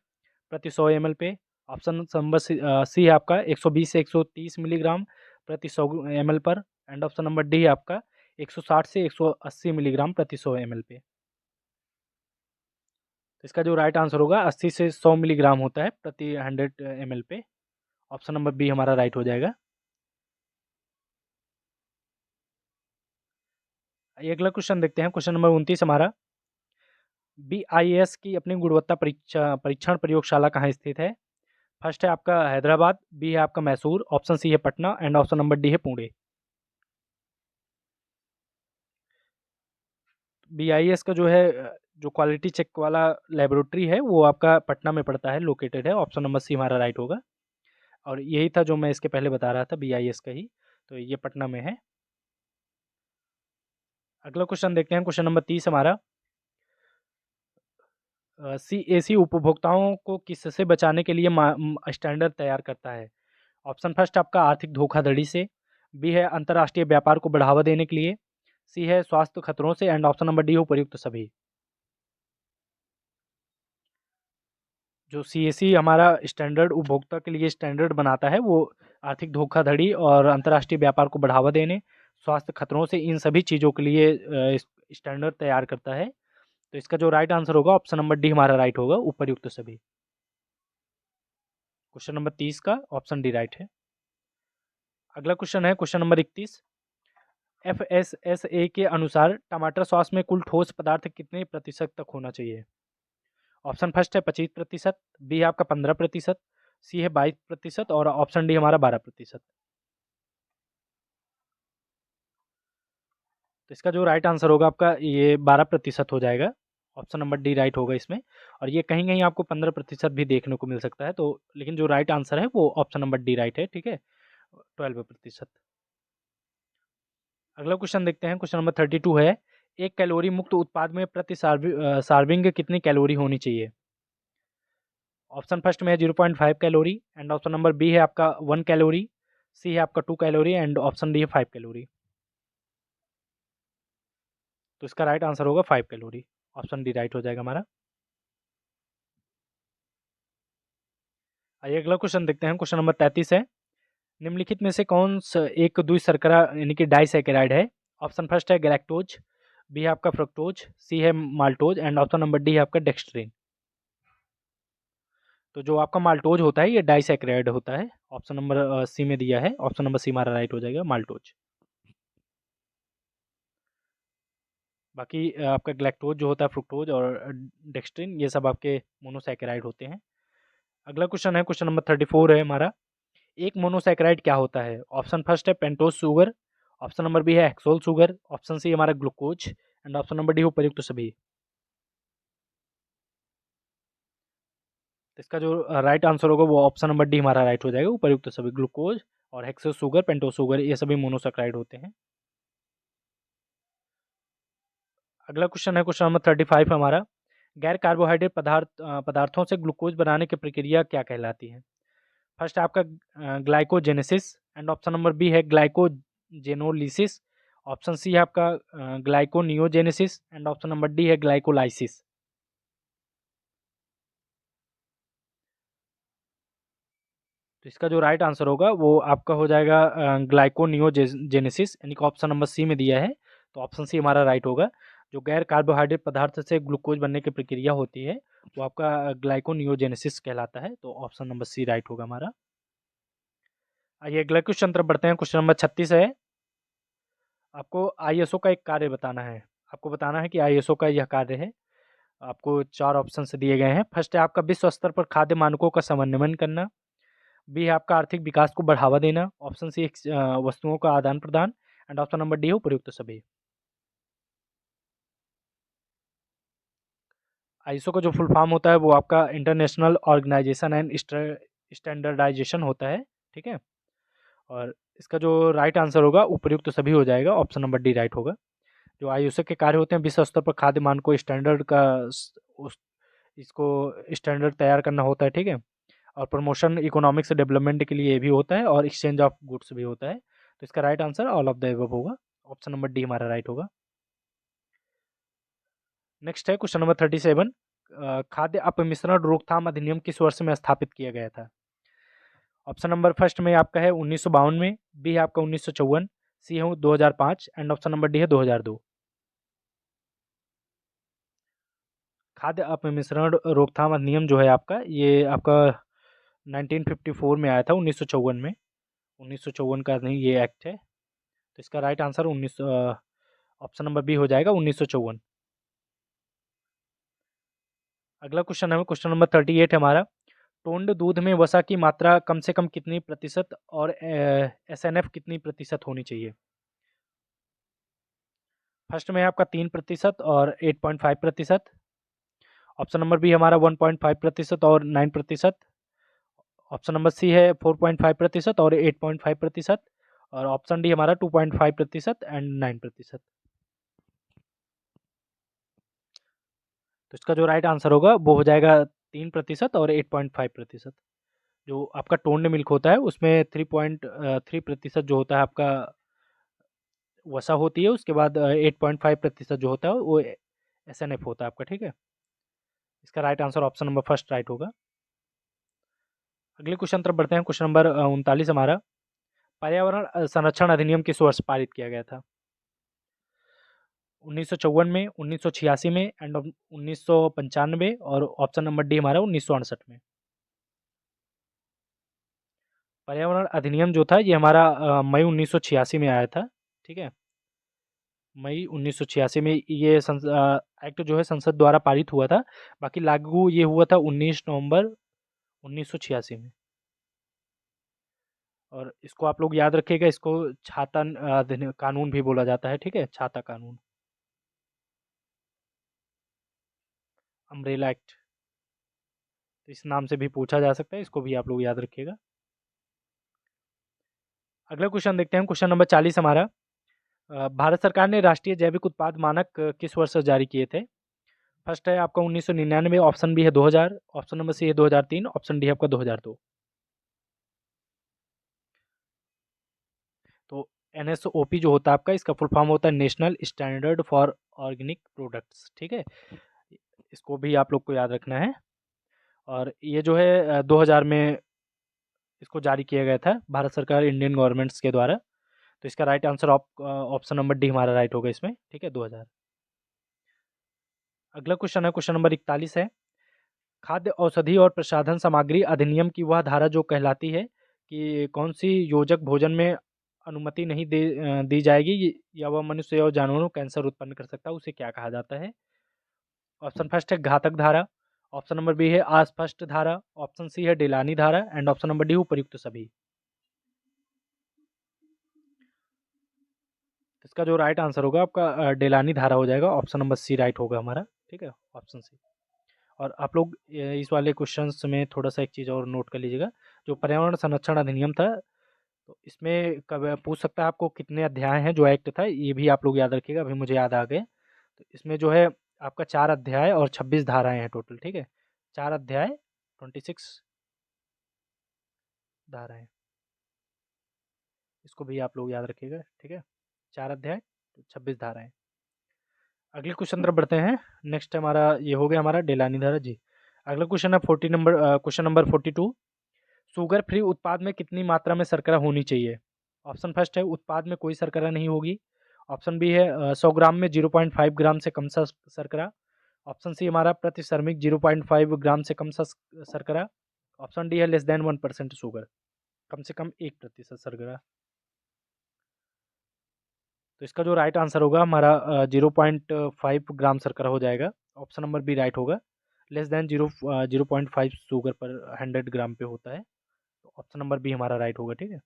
A: प्रति 100 ml पे, ऑप्शन नंबर सी है आपका 120 से 130 मिलीग्राम प्रति 100 ml पर, एंड ऑप्शन नंबर डी है आपका 160 से 180 मिलीग्राम प्रति 100 ml पे। तो इसका जो राइट आंसर होगा 80 से 100 मिलीग्राम होता है प्रति 100 ml पे, ऑप्शन नंबर बी हमारा राइट हो जाएगा। ये अगला क्वेश्चन देखते हैं। क्वेश्चन नंबर 29 हमारा, बीआईएस की अपनी गुणवत्ता परीक्षण प्रयोगशाला कहाँ स्थित है। फर्स्ट है आपका हैदराबाद, बी है आपका मैसूर, ऑप्शन सी है Patna, and option number D है पुणे। बीआईएस का जो है जो क्वालिटी चेक वाला लेबोरेटरी है वो आपका पटना में पड़ता है, लोकेटेड है, ऑप्शन नंबर सी हमारा राइट होगा। और यही था जो मैं इसके पहले बता रहा था बीआईएस का ही, तो ये पटना में है। अगला क्वेश्चन देखते हैं, क्वेश्चन नंबर 30 हमारा। सीएसी उपभोक्ताओं को किससे बचाने के लिए स्टैंडर्ड तैयार करता है? ऑप्शन फर्स्ट आपका आर्थिक धोखाधड़ी से, बी है अंतर्राष्ट्रीय व्यापार को बढ़ावा देने के लिए, सी है स्वास्थ्य खतरों से, एंड ऑप्शन नंबर डी है उपर्युक्त सभी। जो सीएसी हमारा स्टैंडर्ड उपभोक्ता के लिए स्टैंडर्ड बनाता है वो आर्थिक धोखाधड़ी और अंतर्राष्ट्रीय व्यापार को बढ़ावा देने, स्वास्थ्य खतरों से, इन सभी चीज़ों के लिए स्टैंडर्ड तैयार करता है। तो इसका जो राइट आंसर होगा ऑप्शन नंबर डी हमारा राइट होगा, उपर्युक्त सभी। क्वेश्चन नंबर 30 का ऑप्शन डी राइट है। अगला क्वेश्चन है क्वेश्चन नंबर 31। FSSA के अनुसार टमाटर सॉस में कुल ठोस पदार्थ कितने प्रतिशत तक होना चाहिए? ऑप्शन फर्स्ट है 25%, बी है आपका 15%, सी है 22% और ऑप्शन डी हमारा 12%। तो इसका जो राइट आंसर होगा आपका ये 12% हो जाएगा। ऑप्शन नंबर डी राइट होगा इसमें। और ये कहीं कहीं आपको 15% भी देखने को मिल सकता है, तो लेकिन जो राइट आंसर है वो ऑप्शन नंबर डी राइट है, ठीक है, 12%। अगला क्वेश्चन देखते हैं, क्वेश्चन नंबर 32 है। एक कैलोरी मुक्त उत्पाद में प्रति सार्विंग कितनी कैलोरी होनी चाहिए? ऑप्शन फर्स्ट में है 0.5 calorie, and option number B है आपका 1 कैलोरी, सी है आपका 2 कैलोरी, एंड ऑप्शन डी है 5 कैलोरी। तो इसका राइट आंसर होगा 5 कैलोरी। ऑप्शन डी राइट हो जाएगा हमारा। आइए अगला क्वेश्चन देखते हैं, क्वेश्चन नंबर 33 है। निम्नलिखित में से कौन सा एक द्विशर्करा यानी कि डाइसैकेराइड है? ऑप्शन फर्स्ट है गैलेक्टोज, बी है आपका फ्रक्टोज, सी है maltose, and option number D है आपका डेक्स्ट्रिन। तो जो आपका माल्टोज होता है ये डाइसैकेराइड होता है। ऑप्शन नंबर सी में दिया है, ऑप्शन नंबर सी हमारा राइट हो जाएगा, माल्टोज। बाकी आपका ग्लैक्टोज जो होता है, फ्रुक्टोज और डेक्स्ट्रिन, ये सब आपके मोनोसैकेराइड होते हैं। अगला क्वेश्चन है क्वेश्चन नंबर 34 है हमारा। एक मोनोसैकेराइड क्या होता है? ऑप्शन फर्स्ट है pentose sugar, option number B है हेक्सोल शुगर, ऑप्शन सी हमारा glucose, and option number D उपर्युक्त सभी। तो इसका जो राइट आंसर होगा वो ऑप्शन नंबर डी हमारा राइट हो जाएगा, उपर्युक्त सभी। ग्लूकोज और हेक्सोल शुगर, पेंटोज शुगर, ये सभी मोनोसैकेराइड होते हैं। अगला क्वेश्चन है क्वेश्चन नंबर 35 हमारा। गैर कार्बोहाइड्रेट पदार्थों से ग्लूकोज बनाने की प्रक्रिया क्या कहलाती है? फर्स्ट है आपका glycogenesis, and option number B है ग्लाइकोजेनोलिसिस, ऑप्शन सी है आपका gluconeogenesis, and option number D है ग्लाइकोलाइसिस। तो इसका जो राइट आंसर होगा वो आपका हो जाएगा ग्लाइकोनियोजेनेसिस, यानी कि ऑप्शन नंबर सी में दिया है, तो ऑप्शन सी हमारा राइट होगा। जो गैर कार्बोहाइड्रेट पदार्थ से ग्लूकोज बनने की प्रक्रिया होती है वो आपका ग्लाइकोनियोजेनेसिस कहलाता है, तो ऑप्शन नंबर सी राइट होगा हमारा। आइए अगला क्वेश्चन तरफ बढ़ते हैं, क्वेश्चन नंबर 36 है। आपको आईएसओ का एक कार्य बताना है। आपको बताना है कि आईएसओ का यह कार्य है। आपको 4 ऑप्शन से दिए गए हैं। फर्स्ट है आपका विश्व स्तर पर खाद्य मानकों का समन्वयन करना, बी है आपका आर्थिक विकास को बढ़ावा देना, ऑप्शन सी वस्तुओं का आदान प्रदान, एंड ऑप्शन नंबर डी है उपयुक्त सभी। आईएसओ का जो फुल फॉर्म होता है वो आपका इंटरनेशनल ऑर्गेनाइजेशन एंड स्टैंडर्डाइजेशन होता है, ठीक है। और इसका जो राइट आंसर होगा उपयुक्त सभी हो जाएगा, ऑप्शन नंबर डी राइट होगा। जो आईएसओ के कार्य होते हैं विश्व स्तर पर खाद्य मानकों स्टैंडर्ड का इसको स्टैंडर्ड तैयार करना होता है, ठीक है। और प्रमोशन इकोनॉमिक्स डेवलपमेंट के लिए ये भी होता है, और एक्सचेंज ऑफ गुड्स भी होता है। तो इसका right answer all of the above होगा, ऑप्शन नंबर डी हमारा राइट होगा। नेक्स्ट है क्वेश्चन नंबर 37। खाद्य अपमिश्रण रोकथाम अधिनियम किस वर्ष में स्थापित किया गया था? ऑप्शन नंबर फर्स्ट में आपका है 1952 में, बी है आपका 1954, सी है 2005, एंड ऑप्शन नंबर डी है 2002। खाद्य अपमिश्रण रोकथाम अधिनियम जो है आपका ये आपका 1954 में आया था, 1954 में। 1954 का नहीं ये एक्ट है। तो इसका right answer 19 option number B हो जाएगा, 1954। अगला क्वेश्चन है क्वेश्चन नंबर 38 है हमारा। टोंड दूध में वसा की मात्रा कम से कम कितनी प्रतिशत और एसएनएफ कितनी प्रतिशत होनी चाहिए? फर्स्ट में है आपका 3% और 8.5%, ऑप्शन नंबर बी हमारा 1.5% और 9%, ऑप्शन नंबर सी है 4.5% और 8.5%, और ऑप्शन डी हमारा 2.5% एंड 9%। तो इसका जो राइट आंसर होगा वो हो जाएगा 3% और 8.5%। जो आपका टोन्ड मिल्क होता है उसमें 3.3% जो होता है आपका वसा होती है, उसके बाद 8.5% जो होता है वो SNF होता है आपका, ठीक है। इसका right answer option number first right होगा। अगले क्वेश्चन तरफ बढ़ते हैं। क्वेश्चन नंबर 39 हमारा, पर्यावरण संरक्षण अधिनियम किस वर्ष पारित किया गया था? 1954 में, 1986 में, एंड 1995 और ऑप्शन नंबर डी हमारा 1968 में। पर्यावरण अधिनियम जो था ये हमारा मई 1986 में आया था, ठीक है। मई 1986 में ये एक्ट जो है संसद द्वारा पारित हुआ था। बाकी लागू ये हुआ था 19 नवंबर 1986 में। और इसको आप लोग याद रखिएगा, इसको छाता कानून भी बोला जाता है, ठीक है, छाता कानून, अम्ब्रेला एक्ट, तो इस नाम से भी पूछा जा सकता है, इसको भी आप लोग याद रखिएगा। अगला क्वेश्चन देखते हैं। क्वेश्चन नंबर 40 हमारा, भारत सरकार ने राष्ट्रीय जैविक उत्पाद मानक किस वर्ष जारी किए थे? फर्स्ट है आपका 1999, ऑप्शन बी है 2000, ऑप्शन नंबर सी है 2003, ऑप्शन डी है आपका 2002। तो NSOP जो होता है आपका, इसका फुल फॉर्म होता है national standard for organic products, ठीक है। इसको भी आप लोग को याद रखना है। और ये जो है 2000 में इसको जारी किया गया था भारत सरकार इंडियन गवर्नमेंट्स के द्वारा। तो इसका right answer option number D हमारा राइट होगा इसमें, ठीक है, 2000। अगला क्वेश्चन है, क्वेश्चन नंबर 41 है, खाद्य औषधि और प्रसाधन सामग्री अधिनियम की वह धारा जो कहलाती है कि कौन सी योजक भोजन में अनुमति नहीं दी जाएगी या वह मनुष्य और जानवरों को कैंसर उत्पन्न कर सकता है, उसे क्या कहा जाता है? ऑप्शन फर्स्ट है घातक धारा, ऑप्शन नंबर बी है अस्पष्ट धारा, ऑप्शन सी है डेलानी धारा, एंड ऑप्शन नंबर डी उपयुक्त सभी। इसका जो राइट आंसर होगा आपका डेलानी धारा हो जाएगा, ऑप्शन नंबर सी राइट होगा हमारा, ठीक है, ऑप्शन सी। और आप लोग इस वाले क्वेश्चंस में थोड़ा सा एक चीज़ और नोट कर लीजिएगा, जो पर्यावरण संरक्षण अधिनियम था, तो इसमें कब पूछ सकता है आपको कितने अध्याय हैं, जो एक्ट था ये भी आप लोग याद रखिएगा, अभी मुझे याद आ गए। तो इसमें जो है आपका 4 अध्याय और 26 धाराएं हैं टोटल, ठीक है, 4 अध्याय 26 धाराएं, इसको भी आप लोग याद रखिएगा, ठीक है, 4 अध्याय 26 धाराएं। अगले क्वेश्चन तरफ बढ़ते हैं। नेक्स्ट हमारा ये हो गया हमारा डेलानी धारा जी। अगला क्वेश्चन है 40 number, question number 42, sugar free उत्पाद में कितनी मात्रा में शर्करा होनी चाहिए? ऑप्शन फर्स्ट है उत्पाद में कोई शर्करा नहीं होगी, ऑप्शन बी है 100 ग्राम में 0.5 ग्राम से कम शर्करा, ऑप्शन सी हमारा प्रति श्रमिक 0.5 ग्राम से कम शर्करा, ऑप्शन डी है लेस देन 1% शुगर, कम से कम 1% शर्करा। तो इसका जो राइट आंसर होगा हमारा 0.5 ग्राम शर्करा हो जाएगा, ऑप्शन नंबर बी राइट होगा। लेस देन 0.5 शुगर पर 100 ग्राम पे होता है, तो ऑप्शन नंबर बी हमारा राइट होगा, ठीक है,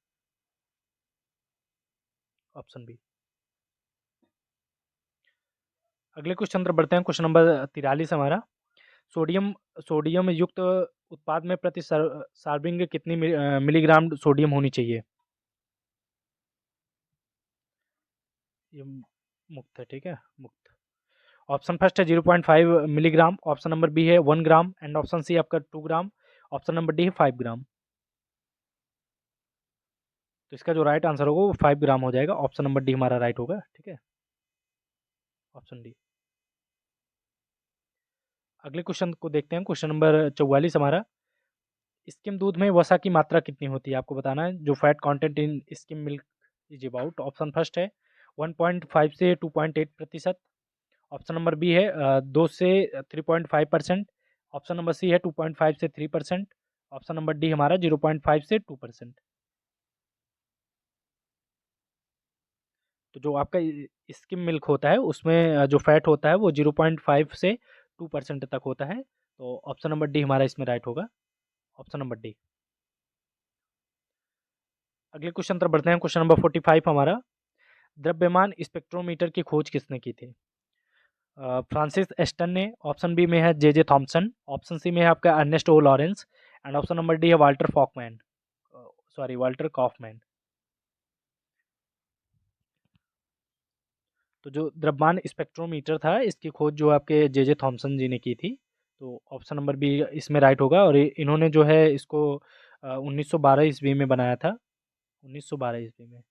A: ऑप्शन बी। अगले क्वेश्चन तरफ बढ़ते हैं। क्वेश्चन नंबर 43 हमारा, सोडियम सोडियम युक्त उत्पाद में प्रति सर्विंग कितनी मिलीग्राम सोडियम होनी चाहिए? ये मुक्त है, ठीक है, मुक्त। ऑप्शन फर्स्ट है 0.5 मिलीग्राम, ऑप्शन नंबर बी है 1 ग्राम, एंड ऑप्शन सी आपका 2 ग्राम, ऑप्शन नंबर डी है 5 ग्राम। तो इसका जो राइट आंसर होगा वो 5 ग्राम हो जाएगा, ऑप्शन नंबर डी हमारा राइट होगा, ठीक है, ऑप्शन डी। अगले क्वेश्चन को देखते हैं। क्वेश्चन नंबर 44 हमारा, स्किम दूध में वसा की मात्रा कितनी होती है आपको बताना है, जो fat content in skim milk is about. Option first है 1.5 से 2.8%, ऑप्शन नंबर बी है 2 से 3.5%, ऑप्शन नंबर सी है 2.5 से 3%, ऑप्शन नंबर डी हमारा 0.5 से 2%। तो जो आपका स्किम मिल्क होता है उसमें जो फैट होता है वो 0.5 से 2% तक होता है, तो ऑप्शन नंबर डी हमारा इसमें राइट होगा, ऑप्शन नंबर डी। अगले क्वेश्चन तरफ बढ़ते हैं। क्वेश्चन नंबर 45 हमारा, द्रव्यमान स्पेक्ट्रोमीटर की खोज किसने की थी? फ्रांसिस एस्टन ने, ऑप्शन बी में है जे थॉमसन, ऑप्शन सी में है आपका Ernest O Lawrence, and option number D है Walter Falkman, sorry Walter Kaufman. तो जो द्रव्यमान स्पेक्ट्रोमीटर था, इसकी खोज जो आपके जे थॉमसन जी ने की थी। तो ऑप्शन नंबर बी इसमें राइट होगा। और इन्होंने जो है इसको 1912 ईस्वी में बनाया था, 1912 ईस्वी में।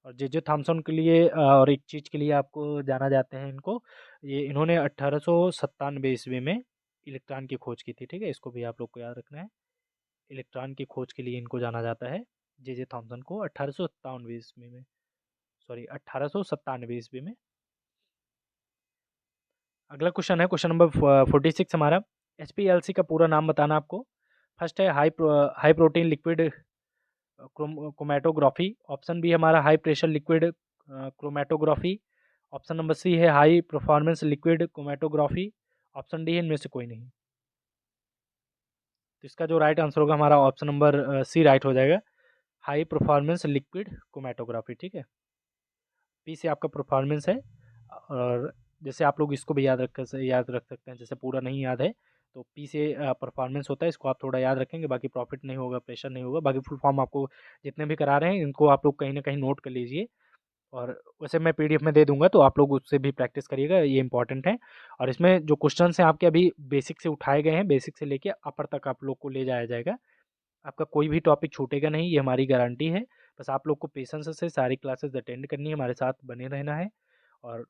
A: और जे थॉमसन के लिए और एक चीज़ के लिए आपको जाना जाते हैं इनको, ये इन्होंने 1897 ईस्वी में इलेक्ट्रॉन की खोज की थी। ठीक है, इसको भी आप लोग को याद रखना है। इलेक्ट्रॉन की खोज के लिए इनको जाना जाता है, जे थॉमसन को 1897 ईस्वी में, सॉरी 1897 ईस्वी में। अगला क्वेश्चन है क्वेश्चन नंबर 46 हमारा। एचपीएलसी का पूरा नाम बताना आपको। फर्स्ट है high protein liquid chromatography. Option b हमारा high pressure liquid chromatography. Option number सी है high performance liquid chromatography. Option D है इनमें से कोई नहीं। तो इसका जो राइट आंसर होगा हमारा ऑप्शन नंबर सी राइट हो जाएगा, हाई परफॉर्मेंस लिक्विड क्रोमेटोग्राफी। ठीक है, पी से आपका परफॉर्मेंस है। और जैसे आप लोग इसको भी याद रख सकते हैं, जैसे पूरा नहीं याद है तो पी से परफॉर्मेंस होता है, इसको आप थोड़ा याद रखेंगे, बाकी प्रॉफिट नहीं होगा, प्रेशर नहीं होगा। बाकी फुल फॉर्म आपको जितने भी करा रहे हैं इनको आप लोग कहीं ना कहीं नोट कर लीजिए। और वैसे मैं पीडीएफ में दे दूंगा, तो आप लोग उससे भी प्रैक्टिस करिएगा, ये इंपॉर्टेंट है। और इसमें जो क्वेश्चन हैं आपके अभी बेसिक से उठाए गए हैं, बेसिक से लेके अपर तक आप लोग को ले जाया जाएगा। आपका कोई भी टॉपिक छूटेगा नहीं, ये हमारी गारंटी है। बस आप लोग को पेशेंस से सारी क्लासेस अटेंड करनी है, हमारे साथ बने रहना है। और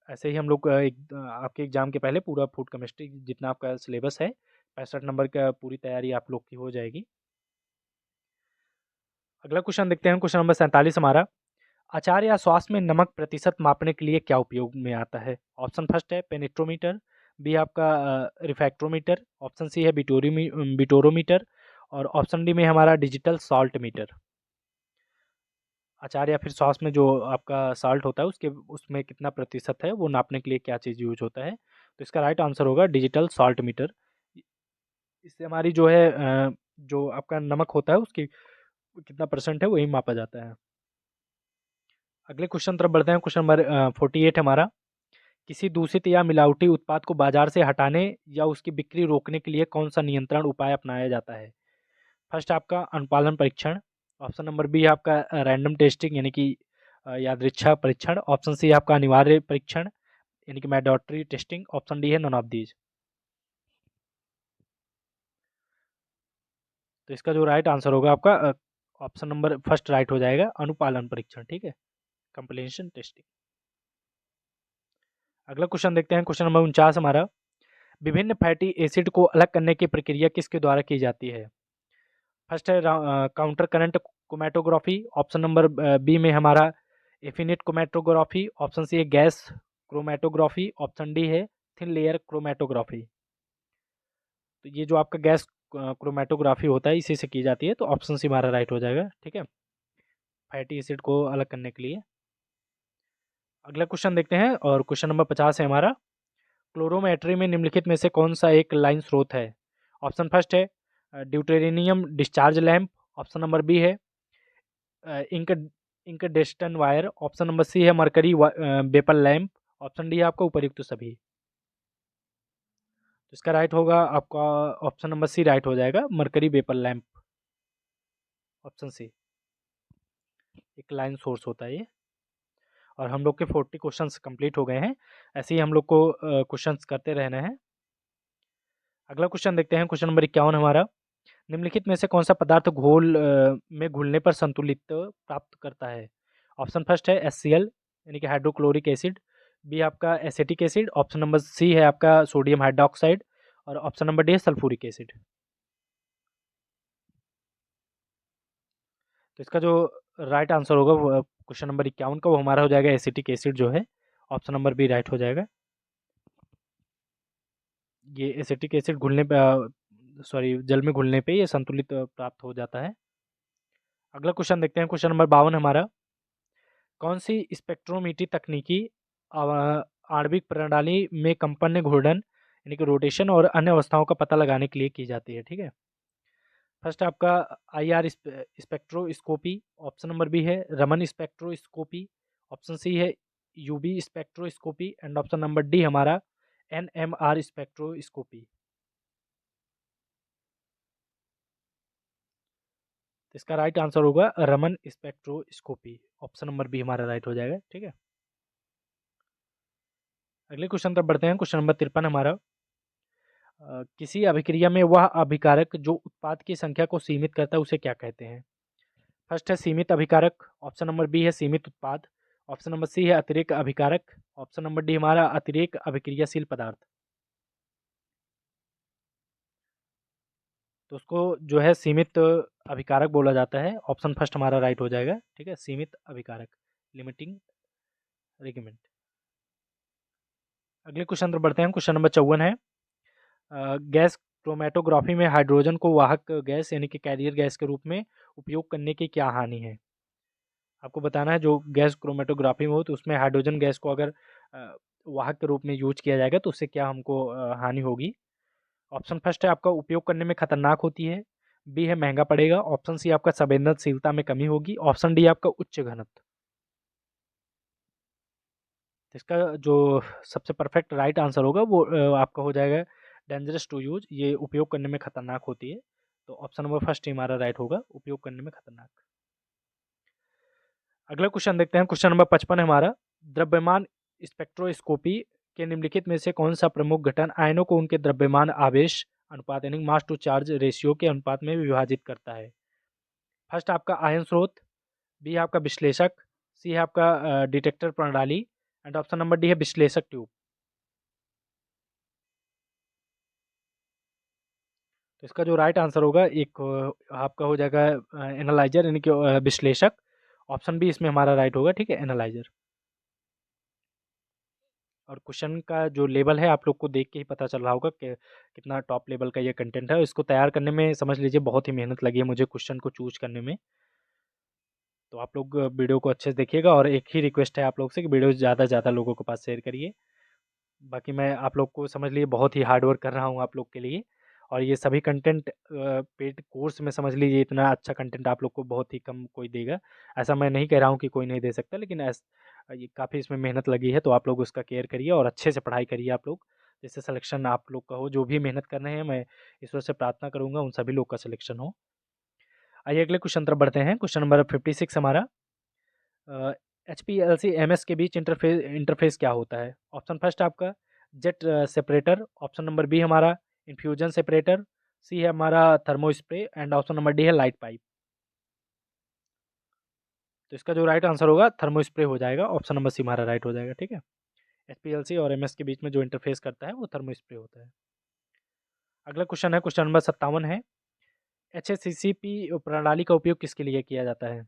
A: ऐसे ही हम लोग आपके एग्ज़ाम के पहले पूरा फूड केमिस्ट्री जितना आपका सिलेबस है 65 नंबर का पूरी तैयारी आप लोग की हो जाएगी। अगला क्वेश्चन देखते हैं, क्वेश्चन नंबर 47 हमारा। अचार या सॉस में नमक प्रतिशत मापने के लिए क्या उपयोग में आता है? ऑप्शन फर्स्ट है पेनिट्रोमीटर, बी आपका रिफैक्ट्रोमीटर, ऑप्शन सी है बिटोरोमीटर, और ऑप्शन डी में हमारा डिजिटल सॉल्ट मीटर। अचार या फिर सॉस में जो आपका साल्ट होता है उसके उसमें कितना प्रतिशत है वो नापने के लिए क्या चीज़ यूज होता है? तो इसका राइट आंसर होगा डिजिटल सॉल्ट मीटर। इससे हमारी जो है जो आपका नमक होता है उसकी कितना परसेंट है वही मापा जाता है। अगले क्वेश्चन तरफ बढ़ते हैं, क्वेश्चन नंबर 48 हमारा। किसी दूषित या मिलावटी उत्पाद को बाजार से हटाने या उसकी बिक्री रोकने के लिए कौन सा नियंत्रण उपाय अपनाया जाता है? फर्स्ट आपका अनुपालन परीक्षण, ऑप्शन नंबर बी आपका रैंडम टेस्टिंग यानी कि यादृच्छा परीक्षण, ऑप्शन सी आपका अनिवार्य परीक्षण यानी कि मैंडेटरी टेस्टिंग, ऑप्शन डी है नॉन ऑफ दीज। तो इसका जो राइट आंसर होगा आपका ऑप्शन नंबर फर्स्ट राइट हो जाएगा, अनुपालन परीक्षण। ठीक है, कंप्लीशन टेस्टिंग। अगला क्वेश्चन देखते हैं, क्वेश्चन नंबर 49 हमारा। विभिन्न फैटी एसिड को अलग करने की प्रक्रिया किसके द्वारा की जाती है? फर्स्ट है counter current chromatography, option number B में हमारा एफिनिट क्रोमेटोग्राफी, ऑप्शन सी है गैस क्रोमेटोग्राफी, ऑप्शन डी है थिन लेयर क्रोमेटोग्राफी। तो ये जो आपका गैस क्रोमेटोग्राफी होता है इसी से की जाती है, तो ऑप्शन सी हमारा राइट हो जाएगा। ठीक है, फैटी एसिड को अलग करने के लिए। अगला क्वेश्चन देखते हैं, और क्वेश्चन नंबर 50 है हमारा। क्लोरोमेट्री में निम्नलिखित में से कौन सा एक लाइन स्रोत है? ऑप्शन फर्स्ट है deuterium discharge lamp, option number B है in incandescent wire, option number सी है mercury vapour lamp, option D है आपका उपयुक्त सभी। तो इसका राइट होगा आपका ऑप्शन नंबर सी राइट हो जाएगा, mercury vapour lamp, option C. एक लाइन सोर्स होता है ये। और हम लोग के 40 क्वेश्चंस कंप्लीट हो गए हैं, ऐसे ही हम लोग को क्वेश्चंस करते रहना है। अगला क्वेश्चन देखते हैं, क्वेश्चन नंबर 51 हमारा। निम्नलिखित में से कौन सा पदार्थ घोल में घुलने पर संतुलित प्राप्त करता है? ऑप्शन फर्स्ट है HCl यानी कि हाइड्रोक्लोरिक एसिड, बी आपका एसिटिक एसिड, ऑप्शन नंबर सी है आपका सोडियम हाइड्रोक्साइड, और ऑप्शन नंबर डी है सल्फ्यूरिक एसिड। तो इसका जो राइट आंसर होगा वो क्वेश्चन नंबर 51 का वो हमारा हो जाएगा एसिटिक एसिड जो है, ऑप्शन नंबर बी राइट हो जाएगा। ये एसिटिक एसिड घुलने पे सॉरी जल में घुलने पे ये संतुलित प्राप्त हो जाता है। अगला क्वेश्चन देखते हैं, क्वेश्चन नंबर 52 हमारा। कौन सी स्पेक्ट्रोमीट्री तकनीकी आणविक प्रणाली में कंपन घूर्णन यानी कि रोटेशन और अन्य अवस्थाओं का पता लगाने के लिए की जाती है? ठीक है, फर्स्ट आपका IR spectroscopy, option number B है रमन स्पेक्ट्रोस्कोपी, ऑप्शन सी है UV spectroscopy, and option number D हमारा NMR स्पेक्ट्रोस्कोपी। तो इसका राइट आंसर होगा Raman spectroscopy. Option number B हमारा राइट हो जाएगा। ठीक है, अगले क्वेश्चन पर बढ़ते हैं। क्वेश्चन नंबर 53 हमारा, किसी अभिक्रिया में वह अभिकारक जो उत्पाद की संख्या को सीमित करता है उसे क्या कहते हैं? फर्स्ट है सीमित अभिकारक, ऑप्शन नंबर बी है सीमित उत्पाद, ऑप्शन नंबर सी है अतिरेक अभिकारक, ऑप्शन नंबर डी हमारा अतिरेक अभिक्रियाशील पदार्थ। तो उसको जो है सीमित अभिकारक बोला जाता है। ऑप्शन फर्स्ट हमारा राइट हो जाएगा। ठीक है, सीमित अभिकारक, लिमिटिंग रेगिमेंट। अगले क्वेश्चन पर बढ़ते हैं। क्वेश्चन नंबर 54 है, गैस क्रोमेटोग्राफी में हाइड्रोजन को वाहक गैस यानी कि कैरियर गैस के रूप में उपयोग करने की क्या हानि है? आपको बताना है जो गैस क्रोमेटोग्राफी में हो तो उसमें हाइड्रोजन गैस को अगर वाहक के रूप में यूज किया जाएगा तो उससे क्या हमको हानि होगी। ऑप्शन फर्स्ट है आपका उपयोग करने में खतरनाक होती है, बी है महंगा पड़ेगा, ऑप्शन सी आपका संवेदनशीलता में कमी होगी, ऑप्शन डी आपका उच्च घनत्व। तो इसका जो सबसे परफेक्ट राइट आंसर होगा वो आपका हो जाएगा डेंजरस टू यूज, ये उपयोग करने में खतरनाक होती है। तो ऑप्शन नंबर फर्स्ट ही हमारा राइट होगा, उपयोग करने में खतरनाक। अगला क्वेश्चन देखते हैं। क्वेश्चन नंबर 55 है हमारा, द्रव्यमान स्पेक्ट्रोस्कोपी के निम्नलिखित में से कौन सा प्रमुख घटन आयनों को उनके द्रव्यमान आवेश अनुपात यानी मास टू चार्ज रेशियो के अनुपात में विभाजित करता है? फर्स्ट आपका आयन स्रोत, बी है आपका विश्लेषक, सी है आपका डिटेक्टर प्रणाली एंड ऑप्शन नंबर डी है विश्लेषक ट्यूब। तो इसका जो राइट आंसर होगा एक आपका हो जाएगा एनालाइजर यानी कि विश्लेषक। ऑप्शन बी इसमें हमारा राइट होगा। ठीक है, एनालाइजर। और क्वेश्चन का जो लेवल है आप लोग को देख के ही पता चल रहा होगा कि कितना टॉप लेवल का ये कंटेंट है। इसको तैयार करने में समझ लीजिए बहुत ही मेहनत लगी है मुझे क्वेश्चन को चूज करने में। तो आप लोग वीडियो को अच्छे से देखिएगा और एक ही रिक्वेस्ट है आप लोग से कि वीडियो ज़्यादा से ज़्यादा लोगों के पास शेयर करिए। बाकी मैं आप लोग को समझ लीजिए बहुत ही हार्ड वर्क कर रहा हूँ आप लोग के लिए। और ये सभी कंटेंट पेड कोर्स में समझ लीजिए इतना अच्छा कंटेंट आप लोग को बहुत ही कम कोई देगा। ऐसा मैं नहीं कह रहा हूँ कि कोई नहीं दे सकता, लेकिन ये काफ़ी इसमें मेहनत लगी है तो आप लोग उसका केयर करिए और अच्छे से पढ़ाई करिए आप लोग, जिससे सिलेक्शन आप लोग का हो। जो भी मेहनत कर रहे हैं मैं ईश्वर से प्रार्थना करूँगा उन सभी लोग का सिलेक्शन हो। आइए अगले क्वेश्चन तरफ बढ़ते हैं। क्वेश्चन नंबर 56 हमारा, H P L C M S के बीच इंटरफेस क्या होता है? ऑप्शन फर्स्ट आपका jet separator, option number B हमारा इन्फ्यूजन सेपरेटर, सी है हमारा thermospray and option number D है लाइट पाइप। तो इसका जो राइट आंसर होगा थर्मो स्प्रे हो जाएगा। ऑप्शन नंबर सी हमारा राइट हो जाएगा। ठीक है, एच पी एल सी और एम एस के बीच में जो इंटरफेस करता है वो थर्मो स्प्रे होता है। अगला क्वेश्चन है क्वेश्चन नंबर 57 है, H S C C P प्रणाली का उपयोग किसके लिए किया जाता है?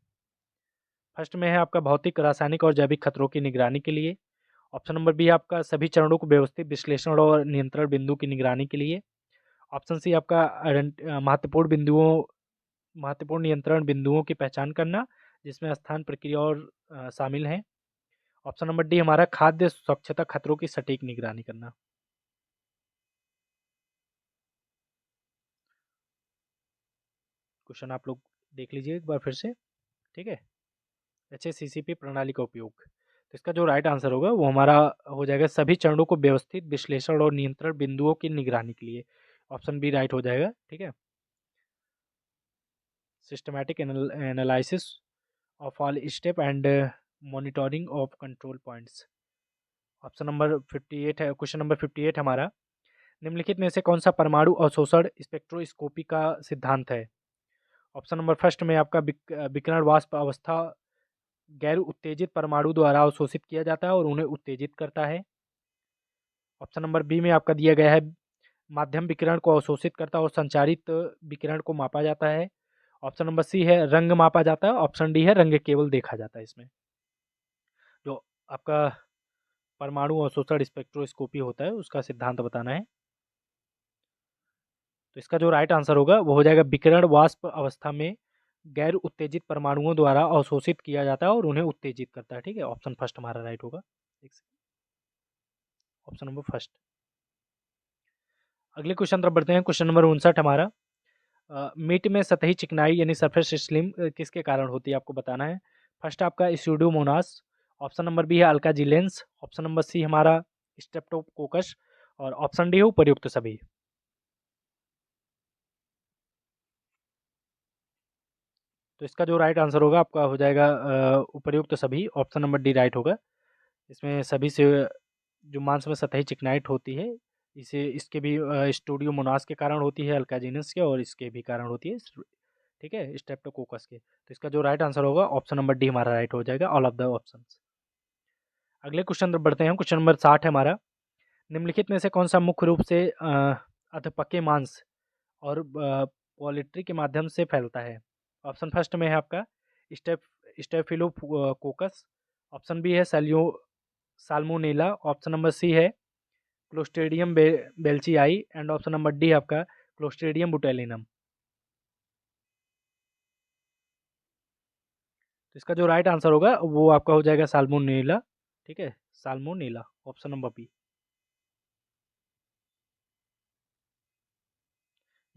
A: फर्स्ट में है आपका भौतिक रासायनिक और जैविक खतरों की निगरानी के लिए, ऑप्शन नंबर बी आपका सभी चरणों को व्यवस्थित विश्लेषण और नियंत्रण बिंदु की निगरानी के लिए, ऑप्शन सी आपका महत्वपूर्ण नियंत्रण बिंदुओं की पहचान करना जिसमें स्थान प्रक्रिया और शामिल हैं, ऑप्शन नंबर डी हमारा खाद्य स्वच्छता खतरों की सटीक निगरानी करना। क्वेश्चन आप लोग देख लीजिए एक बार फिर से। ठीक है, एचएसीसीपी प्रणाली का उपयोग, तो इसका जो राइट आंसर होगा वो हमारा हो जाएगा सभी चरणों को व्यवस्थित विश्लेषण और नियंत्रण बिंदुओं की निगरानी के लिए। ऑप्शन बी राइट हो जाएगा। ठीक है, systematic analysis of all step and monitoring of control points. Option number 58 है। क्वेश्चन नंबर 58 हमारा, निम्नलिखित में से कौन सा परमाणु अवशोषण स्पेक्ट्रोस्कोपी का सिद्धांत है? ऑप्शन नंबर फर्स्ट में आपका विकिरण वाष्प अवस्था गैर उत्तेजित परमाणु द्वारा अवशोषित किया जाता है और उन्हें उत्तेजित करता है। ऑप्शन नंबर बी में आपका दिया गया है माध्यम विकिरण को अवशोषित करता है और संचारित विकिरण को मापा जाता है। ऑप्शन नंबर सी है रंग मापा जाता है, ऑप्शन डी है रंग केवल देखा जाता है। इसमें जो आपका परमाणु अवशोषण स्पेक्ट्रोस्कोपी होता है उसका सिद्धांत बताना है। तो इसका जो राइट आंसर होगा वो हो जाएगा विकिरण वाष्प अवस्था में गैर उत्तेजित परमाणुओं द्वारा अवशोषित किया जाता है और उन्हें उत्तेजित करता है। ठीक है, ऑप्शन फर्स्ट हमारा राइट होगा। Option number first. अगले क्वेश्चन तरफ बढ़ते हैं। क्वेश्चन नंबर 59 हमारा, मीट में सतही चिकनाई यानी सरफेस स्लिम किसके कारण होती है आपको बताना है। फर्स्ट आपका स्यूडोमोनास, ऑप्शन नंबर बी है अल्काजिलेंस, ऑप्शन नंबर सी हमारा स्ट्रेप्टोकोकस और ऑप्शन डी है उपर्युक्त सभी। तो इसका जो राइट आंसर होगा आपका हो जाएगा उपर्युक्त सभी, ऑप्शन नंबर डी राइट होगा। इसमें सभी से जो मांस में सतही चिकनाइट होती है, इसे इसके भी स्टूडियो मोनास के कारण होती है, अल्काजिनस के, और इसके भी कारण होती है, ठीक है, स्ट्रेप्टोकोकस के। तो इसका जो राइट आंसर होगा ऑप्शन नंबर डी हमारा राइट हो जाएगा, ऑल ऑफ द ऑप्शंस। अगले क्वेश्चन पर बढ़ते हैं। क्वेश्चन नंबर 60 है हमारा। निम्नलिखित में से कौन सा मुख्य रूप से अधपके मांस और पोल्ट्री के माध्यम से फैलता है? ऑप्शन फर्स्ट में है आपका स्टेफ स्टेफिलोकोकस, ऑप्शन बी है साल्मोनेला, ऑप्शन नंबर सी है Clostridium welchii, and option number d आपका क्लोस्ट्रीडियम बुटेलिनम। तो इसका जो राइट आंसर होगा वो आपका हो जाएगा साल्मोनेला, ठीक है, साल्मोनेला, ऑप्शन नंबर बी।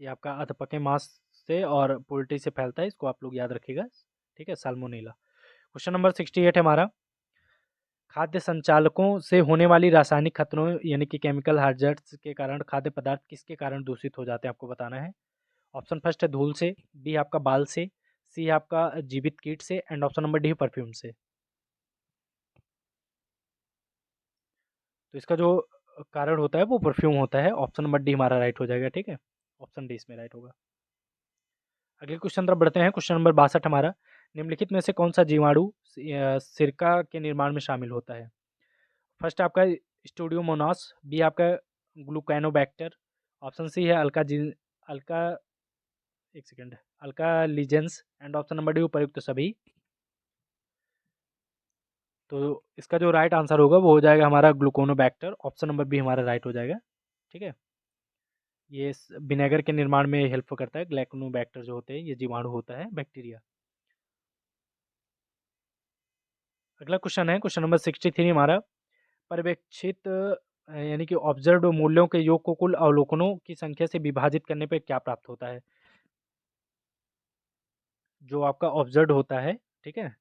A: ये आपका अधपके मांस से और पोल्ट्री से फैलता है, इसको आप लोग याद रखिएगा, ठीक है, साल्मोनेला। क्वेश्चन नंबर 68 है हमारा। खाद्य संचालकों से होने वाली रासायनिक खतरों यानी कि केमिकल हार्जर्स के कारण खाद्य पदार्थ किसके कारण दूषित हो जाते हैं, आपको बताना है। ऑप्शन फर्स्ट है धूल से, बी आपका बाल से, सी है आपका जीवित कीट से, and option number D perfume से। तो इसका जो कारण होता है वो परफ्यूम होता है, ऑप्शन नंबर डी हमारा राइट हो जाएगा, ठीक है, ऑप्शन डी इसमें राइट होगा। अगले क्वेश्चन तरफ बढ़ते हैं। क्वेश्चन नंबर 62 हमारा। निम्नलिखित में से कौन सा जीवाणु सिरका के निर्माण में शामिल होता है? फर्स्ट आपका स्टूडियोमोनास, बी आपका ग्लूकोनोबैक्टर, ऑप्शन सी है अल्का एक second Alcaligenes, and option number d उपयुक्त सभी। तो इसका जो राइट आंसर होगा वो हो जाएगा हमारा ग्लूकोनोबैक्टर, ऑप्शन नंबर बी हमारा राइट हो जाएगा, ठीक है। ये विनेगर के निर्माण में हेल्प करता है, ग्लूकोनोबैक्टर जो होते हैं ये जीवाणु होता है, बैक्टीरिया। अगला क्वेश्चन है क्वेश्चन नंबर 63 हमारा। पर्यवेक्षित यानी कि ऑब्जर्व्ड मूल्यों के योग को कुल अवलोकनों की संख्या से विभाजित करने पे क्या प्राप्त होता है? जो आपका ऑब्जर्व्ड होता है, ठीक है,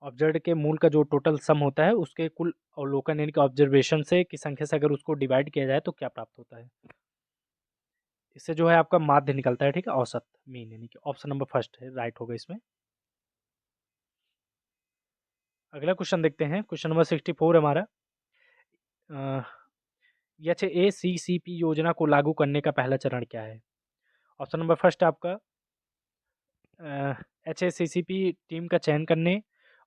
A: ऑब्जर्व्ड के मूल का जो टोटल सम होता है उसके कुल अवलोकन यानी कि ऑब्जर्वेशन से की संख्या से अगर उसको डिवाइड किया जाए तो क्या प्राप्त होता है? इससे जो है आपका माध्य निकलता है, ठीक है, औसत, मीन, यानी कि ऑप्शन नंबर फर्स्ट है राइट होगा इसमें। अगला क्वेश्चन देखते हैं। क्वेश्चन नंबर 64 हमारा। HACCP योजना को लागू करने का पहला चरण क्या है? ऑप्शन नंबर फर्स्ट आपका HACCP टीम का चयन करने,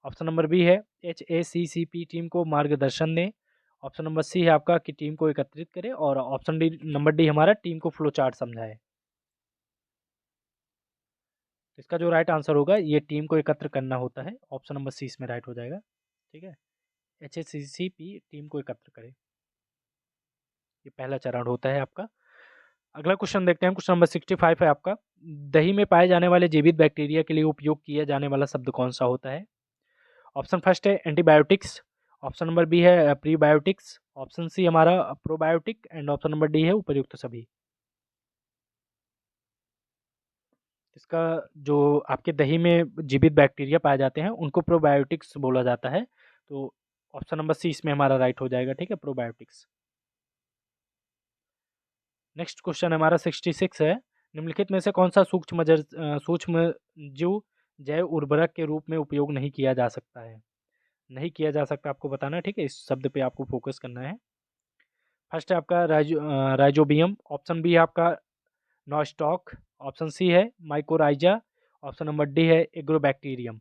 A: ऑप्शन नंबर बी है HACCP टीम को मार्गदर्शन दें, ऑप्शन नंबर सी है आपका कि टीम को एकत्रित करें, और ऑप्शन डी नंबर डी हमारा टीम को फ्लो चार्ट समझाए। इसका जो राइट आंसर होगा ये टीम को एकत्र करना होता है, ऑप्शन नंबर सी इसमें राइट हो जाएगा, ठीक है, HACCP टीम को एकत्र करे, ये पहला चरण होता है आपका। अगला क्वेश्चन देखते हैं। क्वेश्चन नंबर 65 है आपका। दही में पाए जाने वाले जीवित बैक्टीरिया के लिए उपयोग किया जाने वाला शब्द कौन सा होता है? ऑप्शन फर्स्ट है एंटीबायोटिक्स, ऑप्शन नंबर बी है प्रीबायोटिक्स, ऑप्शन सी हमारा probiotic, and option number D है उपर्युक्त सभी। इसका जो आपके दही में जीवित बैक्टीरिया पाए जाते हैं उनको प्रोबायोटिक्स बोला जाता है, तो ऑप्शन नंबर सी इसमें हमारा राइट हो जाएगा, ठीक है, प्रोबायोटिक्स। नेक्स्ट क्वेश्चन हमारा 66 है। निम्नलिखित में से कौन सा सूक्ष्म जीव जैव उर्वरक के रूप में उपयोग नहीं किया जा सकता है? नहीं किया जा सकता आपको बताना है, ठीक है, इस शब्द पे आपको फोकस करना है। फर्स्ट है आपका राइजोबियम, ऑप्शन बी है आपका नॉस्टॉक, ऑप्शन सी है माइकोराइजा, ऑप्शन नंबर डी है एग्रोबैक्टीरियम।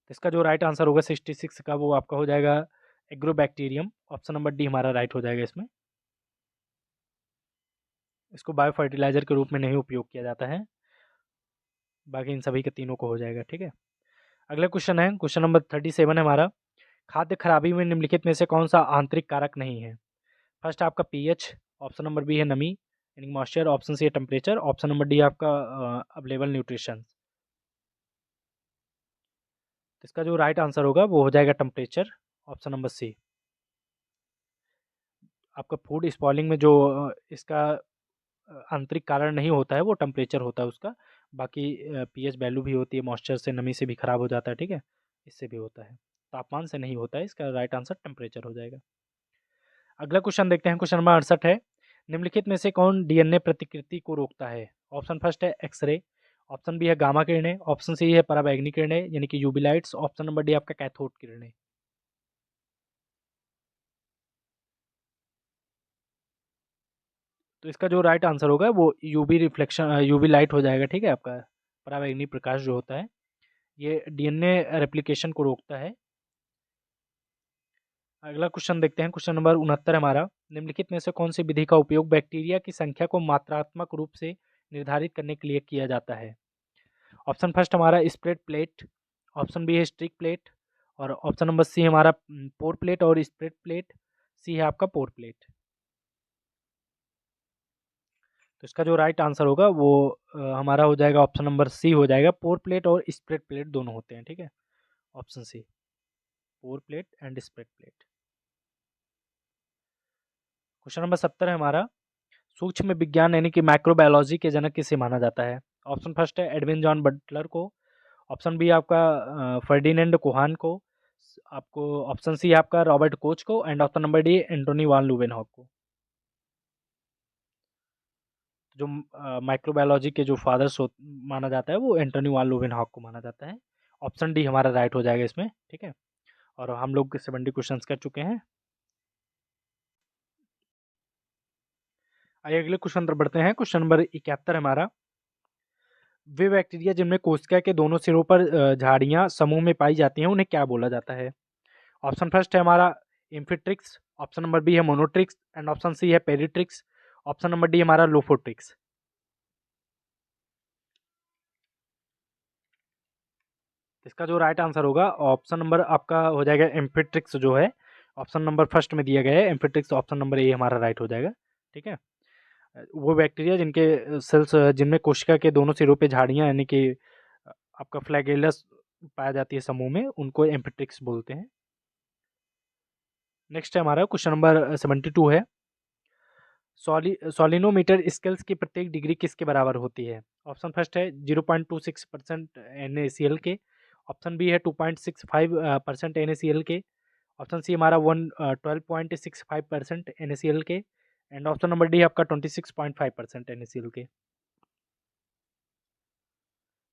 A: इसका जो राइट आंसर होगा 66 का वो आपका हो जाएगा एग्रोबैक्टीरियम, ऑप्शन नंबर डी हमारा राइट हो जाएगा इसमें। इसको बायो फर्टिलाइजर के रूप में नहीं उपयोग किया जाता है, बाकी इन सभी के तीनों को हो जाएगा, ठीक है। अगला क्वेश्चन है क्वेश्चन नंबर 37 है हमारा। खाद्य खराबी में निम्नलिखित में से कौन सा आंतरिक कारक नहीं है? फर्स्ट आपका पीएच, ऑप्शन नंबर बी है नमी यानी मॉइस्चर, ऑप्शन सी है टेम्परेचर, ऑप्शन नंबर डी आपका अवेलेबल न्यूट्रिशन। इसका जो राइट आंसर होगा वो हो जाएगा टेम्परेचर, ऑप्शन नंबर सी। आपका फूड स्पॉइलिंग में जो इसका आंतरिक कारण नहीं होता है वो टेम्परेचर होता है उसका, बाकी पीएच वैल्यू भी होती है, मॉइस्चर से नमी से भी खराब हो जाता है, ठीक है, इससे भी होता है, तापमान से नहीं होता है, इसका राइट आंसर टेम्परेचर हो जाएगा। अगला क्वेश्चन देखते हैं। क्वेश्चन नंबर 68 है। निम्नलिखित में से कौन डीएनए प्रतिकृति को रोकता है? ऑप्शन फर्स्ट है एक्सरे, ऑप्शन बी है गामा किरणें, ऑप्शन सी है पराबैंगनी किरणें यानी कि UV lights, option number d आपका कैथोड किरणें। तो इसका जो राइट आंसर होगा वो यूवी रिफ्लेक्शन यूवी लाइट हो जाएगा, ठीक है आपका। पराबैंगनी प्रकाश जो होता है ये डीएनए रेप्लिकेशन को रोकता है। अगला क्वेश्चन देखते हैं, क्वेश्चन नंबर 69 हमारा। निम्नलिखित में से कौन सी विधि का उपयोग बैक्टीरिया की संख्या को मात्रात्मक रूप से निर्धारित करने के लिए किया जाता है? ऑप्शन फर्स्ट हमारा स्प्रेड प्लेट, ऑप्शन बी है स्ट्रिक प्लेट, और ऑप्शन नंबर सी हमारा पोर प्लेट और स्प्रेड प्लेट, सी है आपका पोर प्लेट। तो इसका जो राइट आंसर होगा वो हमारा हो जाएगा ऑप्शन नंबर सी हो जाएगा, पोर प्लेट और स्प्रेड प्लेट दोनों होते हैं, ठीक है। Option C, pour plate and spread plate. Question number 70 है हमारा। सूक्ष्म विज्ञान यानी कि माइक्रोबायोलॉजी के जनक किसे माना जाता है? ऑप्शन फर्स्ट है एडविन जॉन बटलर को, ऑप्शन बी आपका फर्डिनेंड कोहान को, आपको ऑप्शन सी आपका रॉबर्ट कोच को, and option number d Antonie van Leeuwenhoek को। जो माइक्रोबायोलॉजी के जो फादर्स माना जाता है वो एंटोनी वान लुवेनहॉक को माना जाता है। ऑप्शन डी हमारा राइट हो जाएगा इसमें, ठीक है। और हम लोग 70 क्वेश्चन कर चुके हैं। आइए अगले क्वेश्चन पर बढ़ते हैं। क्वेश्चन नंबर 71 हमारा। वे बैक्टीरिया जिनमें कोशिका के दोनों सिरों पर झाड़ियां समूह में पाई जाती हैं उन्हें क्या बोला जाता है? ऑप्शन फर्स्ट है हमारा इम्फिट्रिक्स, ऑप्शन नंबर बी है मोनोट्रिक्स, एंड ऑप्शन सी है पेरिट्रिक्स, ऑप्शन नंबर डी हमारा लोफोट्रिक्स। इसका जो राइट आंसर होगा ऑप्शन नंबर आपका हो जाएगा एम्फिट्रिक्स जो है, ऑप्शन नंबर फर्स्ट में दिया गया है एम्फिट्रिक्स, ऑप्शन नंबर ए हमारा राइट हो जाएगा, ठीक है। वो बैक्टीरिया जिनके सेल्स जिनमें कोशिका के दोनों सिरों पे झाड़ियां यानी कि आपका फ्लैगेलस पाया जाती है समूह में, उनको एम्फिट्रिक्स बोलते हैं। नेक्स्ट है हमारा क्वेश्चन नंबर 72 है। सॉलिनोमीटर स्केल्स की प्रत्येक डिग्री किसके बराबर होती है? ऑप्शन फर्स्ट है 0.26% NaCl के, ऑप्शन बी है 2.65% NaCl के, ऑप्शन सी हमारा 12.65% NaCl के, एंड ऑप्शन नंबर डी आपका 26.5% NaCl के। तो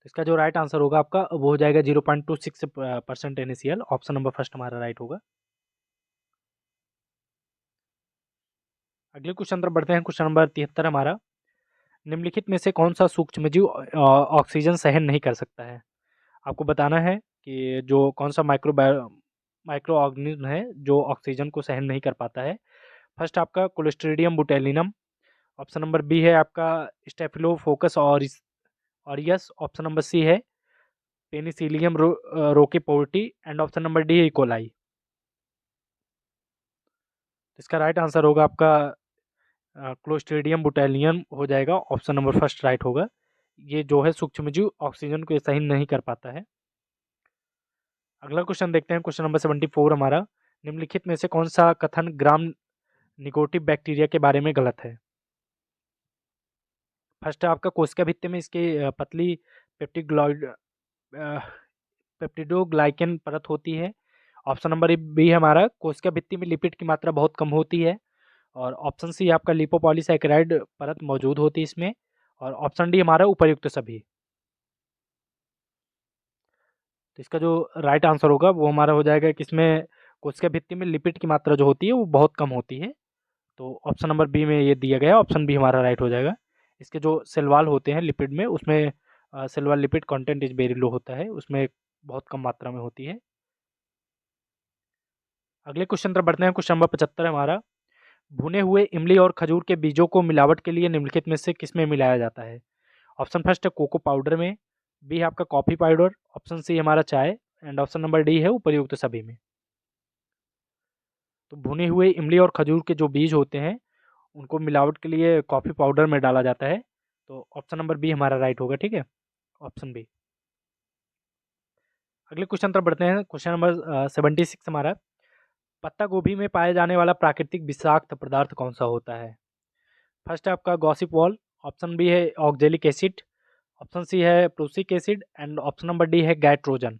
A: इसका जो राइट आंसर होगा आपका वो हो जाएगा 0.26% NaCl, ऑप्शन नंबर फर्स्ट हमारा राइट होगा। अगले क्वेश्चन पर बढ़ते हैं, क्वेश्चन नंबर 73 हमारा। निम्नलिखित में से कौन सा सूक्ष्मजीव ऑक्सीजन सहन नहीं कर सकता है? आपको बताना है कि जो कौन सा माइक्रो ऑर्गेनिज्म है जो ऑक्सीजन को सहन नहीं कर पाता है। फर्स्ट आपका Clostridium botulinum, option number B है आपका स्टेफिलोफोकस ऑरियस, ऑप्शन नंबर सी है Penicillium roqueforti, and option number D है इकोलाई। इसका राइट आंसर होगा आपका क्लोस्ट्रीडियम बुटेलियम हो जाएगा, ऑप्शन नंबर फर्स्ट राइट होगा। ये जो है सूक्ष्मजीव ऑक्सीजन को सहन नहीं कर पाता है। अगला क्वेश्चन देखते हैं, क्वेश्चन नंबर 74 हमारा। निम्नलिखित में से कौन सा कथन ग्राम निगेटिव बैक्टीरिया के बारे में गलत है? फर्स्ट है आपका कोशिका भित्ति में इसकी पतली पेप्टिग्लॉइड पेप्टिडोग्लाइकेन परत होती है, ऑप्शन नंबर बी है हमारा कोशिका भित्ति में लिपिड की मात्रा बहुत कम होती है, और ऑप्शन सी आपका लिपोपॉलीसैकेराइड परत मौजूद होती है इसमें, और ऑप्शन डी हमारा उपर्युक्त सभी। तो इसका जो राइट आंसर होगा वो हमारा हो जाएगा कि इसमें कोशिका भित्ति में लिपिड की मात्रा जो होती है वो बहुत कम होती है। तो ऑप्शन नंबर बी में ये दिया गया है, ऑप्शन बी हमारा राइट हो जाएगा। इसके जो सेल वॉल होते हैं लिपिड में उसमें cell wall lipid content is very low होता है, उसमें बहुत कम मात्रा में होती है। अगले क्वेश्चन पर बढ़ते हैं, क्वेश्चन नंबर 75 है हमारा। भुने हुए इमली और खजूर के बीजों को मिलावट के लिए निम्नलिखित में से किसमें मिलाया जाता है? ऑप्शन फर्स्ट है कोको पाउडर में, बी है आपका कॉफ़ी पाउडर, ऑप्शन सी हमारा चाय, एंड ऑप्शन नंबर डी है उपर्युक्त सभी में। तो भुने हुए इमली और खजूर के जो बीज होते हैं उनको मिलावट के लिए कॉफ़ी पाउडर में डाला जाता है। तो ऑप्शन नंबर बी हमारा राइट होगा, ठीक है, ऑप्शन बी। अगले क्वेश्चन पर बढ़ते हैं, क्वेश्चन नंबर 76 हमारा। पत्ता गोभी में पाए जाने वाला प्राकृतिक विषाक्त पदार्थ कौन सा होता है? फर्स्ट है आपका गॉसिप वॉल, ऑप्शन बी है ऑक्जेलिक एसिड, ऑप्शन सी है prussic acid, and option number D है गाइट्रोजन।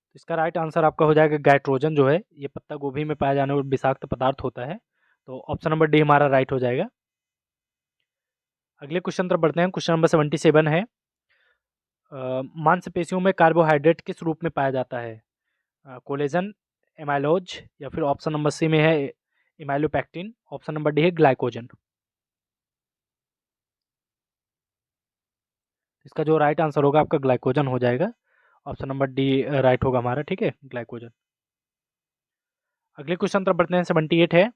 A: तो इसका राइट आंसर आपका हो जाएगा गाइट्रोजन जो है ये पत्ता गोभी में पाया जाने वाला विषाक्त पदार्थ होता है। तो ऑप्शन नंबर डी हमारा राइट हो जाएगा। अगले क्वेश्चन तरफ बढ़ते हैं। क्वेश्चन नंबर 77 है, मांसपेशियों में कार्बोहाइड्रेट किस रूप में पाया जाता है? कोलेजन, एमाइलोज, या फिर ऑप्शन नंबर सी में है इमाइलोपेक्टिन, ऑप्शन नंबर डी है ग्लाइकोजन। इसका जो राइट आंसर होगा आपका ग्लाइकोजन हो जाएगा। ऑप्शन नंबर डी राइट होगा हमारा, ठीक है, ग्लाइकोजन। अगले क्वेश्चन तरफ बढ़ते हैं। 78 है,